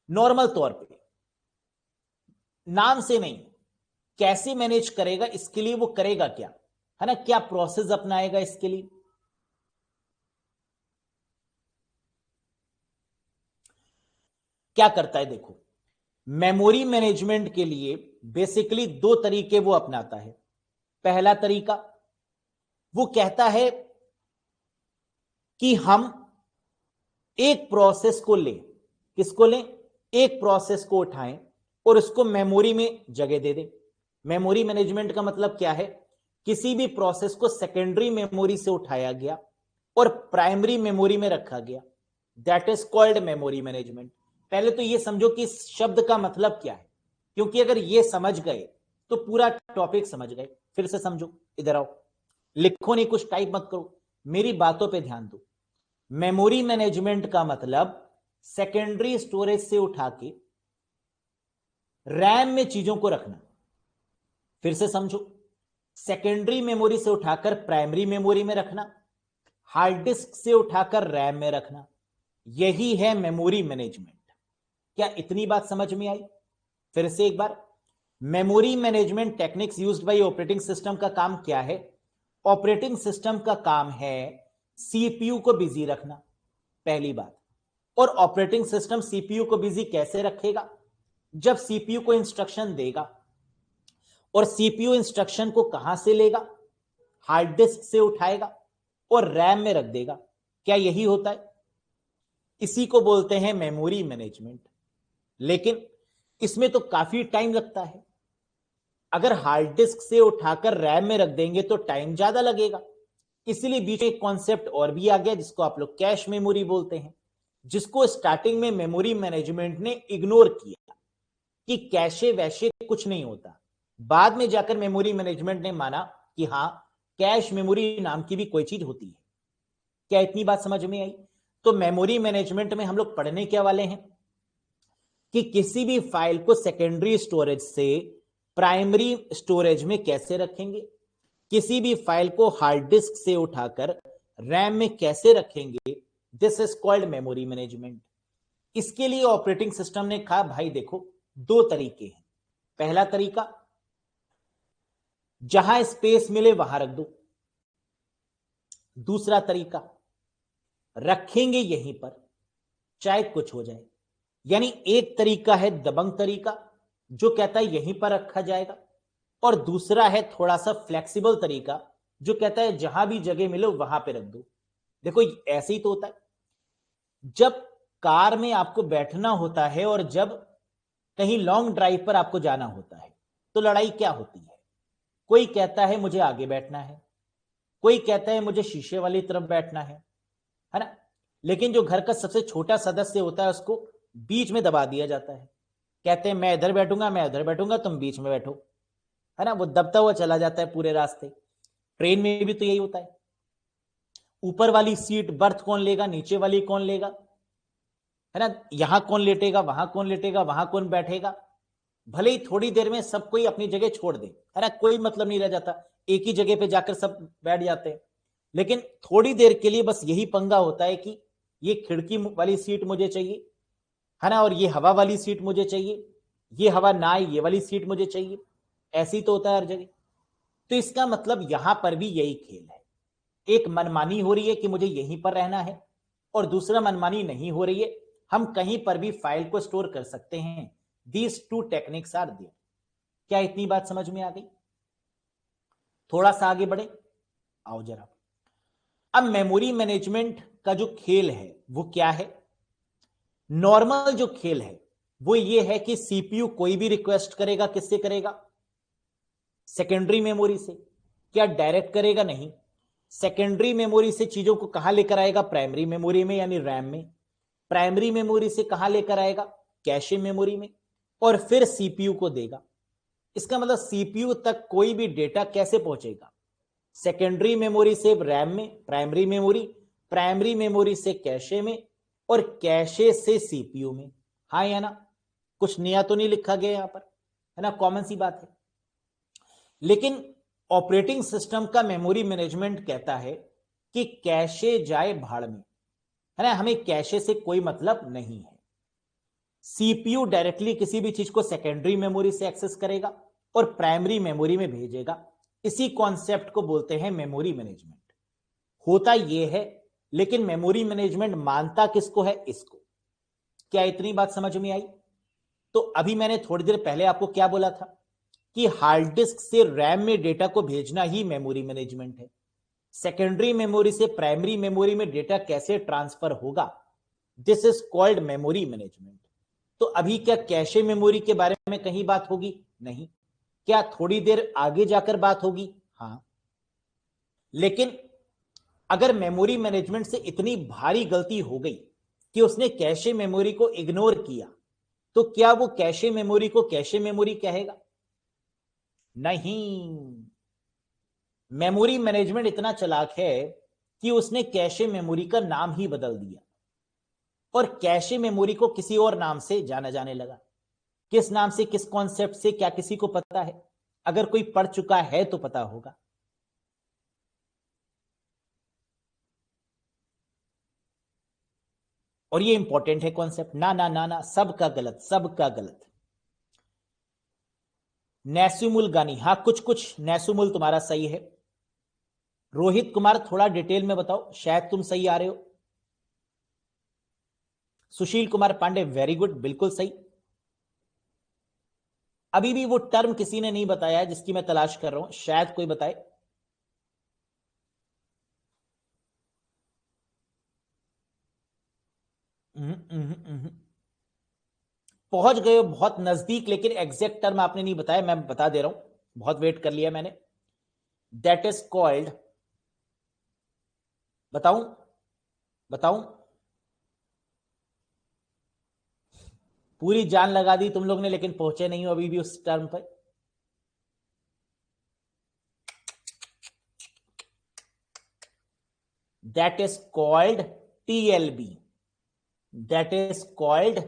नॉर्मल तौर पे, नाम से नहीं, कैसे मैनेज करेगा, इसके लिए वो करेगा क्या, है ना, क्या प्रोसेस अपनाएगा इसके लिए? क्या करता है? देखो, मेमोरी मैनेजमेंट के लिए बेसिकली दो तरीके वो अपनाता है। पहला तरीका, वो कहता है कि हम एक प्रोसेस को लें, किसको लें? एक प्रोसेस को उठाएं और उसको मेमोरी में जगह दे दें। मेमोरी मैनेजमेंट का मतलब क्या है? किसी भी प्रोसेस को सेकेंडरी मेमोरी से उठाया गया और प्राइमरी मेमोरी में रखा गया, that is called memory management. पहले तो ये समझो कि इस शब्द का मतलब क्या है, क्योंकि अगर ये समझ गए तो पूरा टॉपिक समझ गए। फिर से समझो, इधर आओ, लिखो नहीं, कुछ टाइप मत करो, मेरी बातों पे ध्यान दो। मेमोरी मैनेजमेंट का मतलब सेकेंडरी स्टोरेज से उठा के रैम में चीजों को रखना। फिर से समझो, सेकेंडरी मेमोरी से उठाकर प्राइमरी मेमोरी में रखना, हार्ड डिस्क से उठाकर रैम में रखना, यही है मेमोरी मैनेजमेंट। क्या इतनी बात समझ में आई? फिर से एक बार, memory management techniques used by operating system का काम क्या है? ऑपरेटिंग सिस्टम का काम है सीपीयू को बिजी रखना, पहली बात। और ऑपरेटिंग सिस्टम सीपीयू को बिजी कैसे रखेगा? जब सीपीयू को इंस्ट्रक्शन देगा, और सीपीयू इंस्ट्रक्शन को कहां से लेगा? हार्ड डिस्क से उठाएगा और रैम में रख देगा। क्या यही होता है? इसी को बोलते हैं मेमोरी मैनेजमेंट। लेकिन इसमें तो काफी टाइम लगता है। अगर हार्ड डिस्क से उठाकर रैम में रख देंगे तो टाइम ज्यादा लगेगा। इसीलिए बीच में एक कॉन्सेप्ट और भी आ गया जिसको आप लोग कैश मेमोरी बोलते हैं, जिसको स्टार्टिंग में मेमोरी मैनेजमेंट ने इग्नोर किया कि कैशे वैशे कुछ नहीं होता। बाद में जाकर मेमोरी मैनेजमेंट ने माना कि हां, कैश मेमोरी नाम की भी कोई चीज होती है। क्या इतनी बात समझ में आई? तो मेमोरी मैनेजमेंट में हम लोग पढ़ने क्या वाले हैं कि किसी भी फाइल को सेकेंडरी स्टोरेज से प्राइमरी स्टोरेज में कैसे रखेंगे, किसी भी फाइल को हार्ड डिस्क से उठाकर रैम में कैसे रखेंगे, this is called memory management. इसके लिए ऑपरेटिंग सिस्टम ने कहा, भाई देखो, दो तरीके हैं। पहला तरीका, जहां स्पेस मिले वहां रख दो। दूसरा तरीका, रखेंगे यहीं पर चाहे कुछ हो जाए। यानी एक तरीका है दबंग तरीका, जो कहता है यहीं पर रखा जाएगा, और दूसरा है थोड़ा सा फ्लेक्सिबल तरीका, जो कहता है जहां भी जगह मिले वहां पे रख दो। देखो, ऐसे ही तो होता है। जब कार में आपको बैठना होता है और जब कहीं लॉन्ग ड्राइव पर आपको जाना होता है, तो लड़ाई क्या होती है? कोई कहता है मुझे आगे बैठना है, कोई कहता है मुझे शीशे वाली तरफ बैठना है ना। लेकिन जो घर का सबसे छोटा सदस्य होता है उसको बीच में दबा दिया जाता है। कहते हैं मैं इधर बैठूंगा, मैं उधर बैठूंगा, तुम बीच में बैठो, है ना। वो दबता हुआ चला जाता है पूरे रास्ते। ट्रेन में भी तो यही होता है। ऊपर वाली सीट बर्थ कौन लेगा, नीचे वाली कौन लेगा, है ना। यहां कौन लेटेगा, वहां कौन लेटेगा, वहां कौन बैठेगा। भले ही थोड़ी देर में सब कोई अपनी जगह छोड़ दे, है ना, कोई मतलब नहीं रह जाता, एक ही जगह पे जाकर सब बैठ जाते हैं। लेकिन थोड़ी देर के लिए बस यही पंगा होता है कि ये खिड़की वाली सीट मुझे चाहिए, है ना, और ये हवा वाली सीट मुझे चाहिए, ये हवा ना आए ये वाली सीट मुझे चाहिए। ऐसी तो होता है हर जगह। तो इसका मतलब यहां पर भी यही खेल है। एक मनमानी हो रही है कि मुझे यहीं पर रहना है, और दूसरा मनमानी नहीं हो रही है, हम कहीं पर भी फाइल को स्टोर कर सकते हैं। These two techniques are there. क्या इतनी बात समझ में आ गई? थोड़ा सा आगे बढ़े, आओ जरा। अब मेमोरी मैनेजमेंट का जो खेल है वो क्या है? नॉर्मल जो खेल है वो ये है कि सीपीयू कोई भी रिक्वेस्ट करेगा, किससे करेगा? सेकेंडरी मेमोरी से। क्या डायरेक्ट करेगा? नहीं। सेकेंडरी मेमोरी से चीजों को कहां लेकर आएगा? प्राइमरी मेमोरी में, यानी रैम में। प्राइमरी मेमोरी से कहां लेकर आएगा? कैशे मेमोरी में। और फिर सीपीयू को देगा। इसका मतलब सीपीयू तक कोई भी डेटा कैसे पहुंचेगा? सेकेंडरी मेमोरी से रैम में, प्राइमरी मेमोरी, प्राइमरी मेमोरी से कैशे में, और कैशे से सीपीयू में। हाँ या ना? कुछ नया तो नहीं लिखा गया यहां पर, है ना, कॉमन सी बात है। लेकिन ऑपरेटिंग सिस्टम का मेमोरी मैनेजमेंट कहता है कि कैशे जाए भाड़ में, है ना, हमें कैशे से कोई मतलब नहीं है। सीपीयू डायरेक्टली किसी भी चीज को सेकेंडरी मेमोरी से एक्सेस करेगा और प्राइमरी मेमोरी में भेजेगा। इसी कॉन्सेप्ट को बोलते हैं मेमोरी मैनेजमेंट। होता यह है, लेकिन मेमोरी मैनेजमेंट मानता किसको है? इसको। क्या इतनी बात समझ में आई? तो अभी मैंने थोड़ी देर पहले आपको क्या बोला था कि हार्ड डिस्क से रैम में डेटा को भेजना ही मेमोरी मैनेजमेंट है। सेकेंडरी मेमोरी से प्राइमरी मेमोरी में डेटा कैसे ट्रांसफर होगा, this is called memory management. तो अभी क्या कैशे मेमोरी के बारे में कहीं बात होगी? नहीं। क्या थोड़ी देर आगे जाकर बात होगी? हां। लेकिन अगर मेमोरी मैनेजमेंट से इतनी भारी गलती हो गई कि उसने कैशे मेमोरी को इग्नोर किया, तो क्या वो कैशे मेमोरी को कैशे मेमोरी कहेगा? नहीं। मेमोरी मैनेजमेंट इतना चालाक है कि उसने कैशे मेमोरी का नाम ही बदल दिया और कैशे मेमोरी को किसी और नाम से जाना जाने लगा। किस नाम से, किस कॉन्सेप्ट से, क्या किसी को पता है? अगर कोई पढ़ चुका है तो पता होगा। और ये इंपॉर्टेंट है कॉन्सेप्ट। ना ना ना ना, सबका गलत, सबका गलत। नैसुमुल गानी, हाँ कुछ कुछ नैसुमुल तुम्हारा सही है। रोहित कुमार थोड़ा डिटेल में बताओ, शायद तुम सही आ रहे हो। सुशील कुमार पांडे, वेरी गुड, बिल्कुल सही। अभी भी वो टर्म किसी ने नहीं बताया है जिसकी मैं तलाश कर रहा हूं, शायद कोई बताए। पहुंच गए हो बहुत नजदीक, लेकिन एग्जैक्ट टर्म आपने नहीं बताया, मैं बता दे रहा हूं, बहुत वेट कर लिया मैंने। दैट इज कॉल्ड, बताऊं? बताऊं? पूरी जान लगा दी तुम लोग ने, लेकिन पहुंचे नहीं हो अभी भी उस टर्म पर। That is called TLB. That is called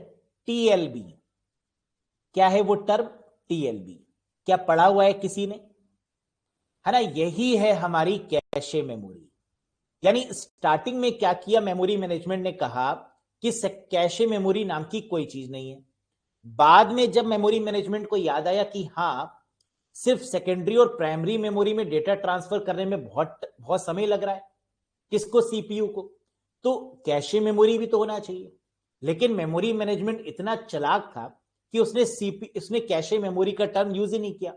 TLB. क्या है वो टर्म? टीएलबी। क्या पढ़ा हुआ है किसी ने? है ना, यही है हमारी कैशे मेमोरी। यानी स्टार्टिंग में क्या किया मेमोरी मैनेजमेंट ने, कहा कि कैशे मेमोरी नाम की कोई चीज नहीं है। बाद में जब मेमोरी मैनेजमेंट को याद आया कि हां, सिर्फ सेकेंडरी और प्राइमरी मेमोरी में डेटा ट्रांसफर करने में बहुत बहुत समय लग रहा है, किसको? सीपीयू को। तो कैशे मेमोरी भी तो होना चाहिए। लेकिन मेमोरी मैनेजमेंट इतना चालाक था कि उसने कैशे मेमोरी का टर्म यूज ही नहीं किया।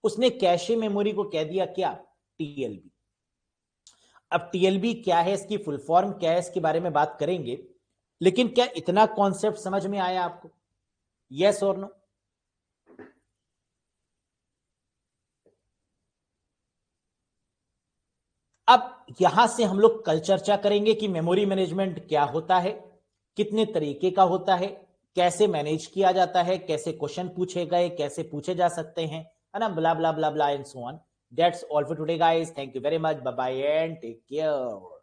उसने कैशे मेमोरी को कह दिया क्या? टीएलबी। अब टीएलबी क्या है, इसकी फुल फॉर्म क्या है, इसके बारे में बात करेंगे। लेकिन क्या इतना कॉन्सेप्ट समझ में आया आपको? यस और नो? अब यहां से हम लोग कल चर्चा करेंगे कि मेमोरी मैनेजमेंट क्या होता है, कितने तरीके का होता है, कैसे मैनेज किया जाता है, कैसे क्वेश्चन पूछे गए, कैसे पूछे जा सकते हैं, है ना, blah blah blah blah and so on. That's all for today, guys. Thank you very much. Bye bye and take care.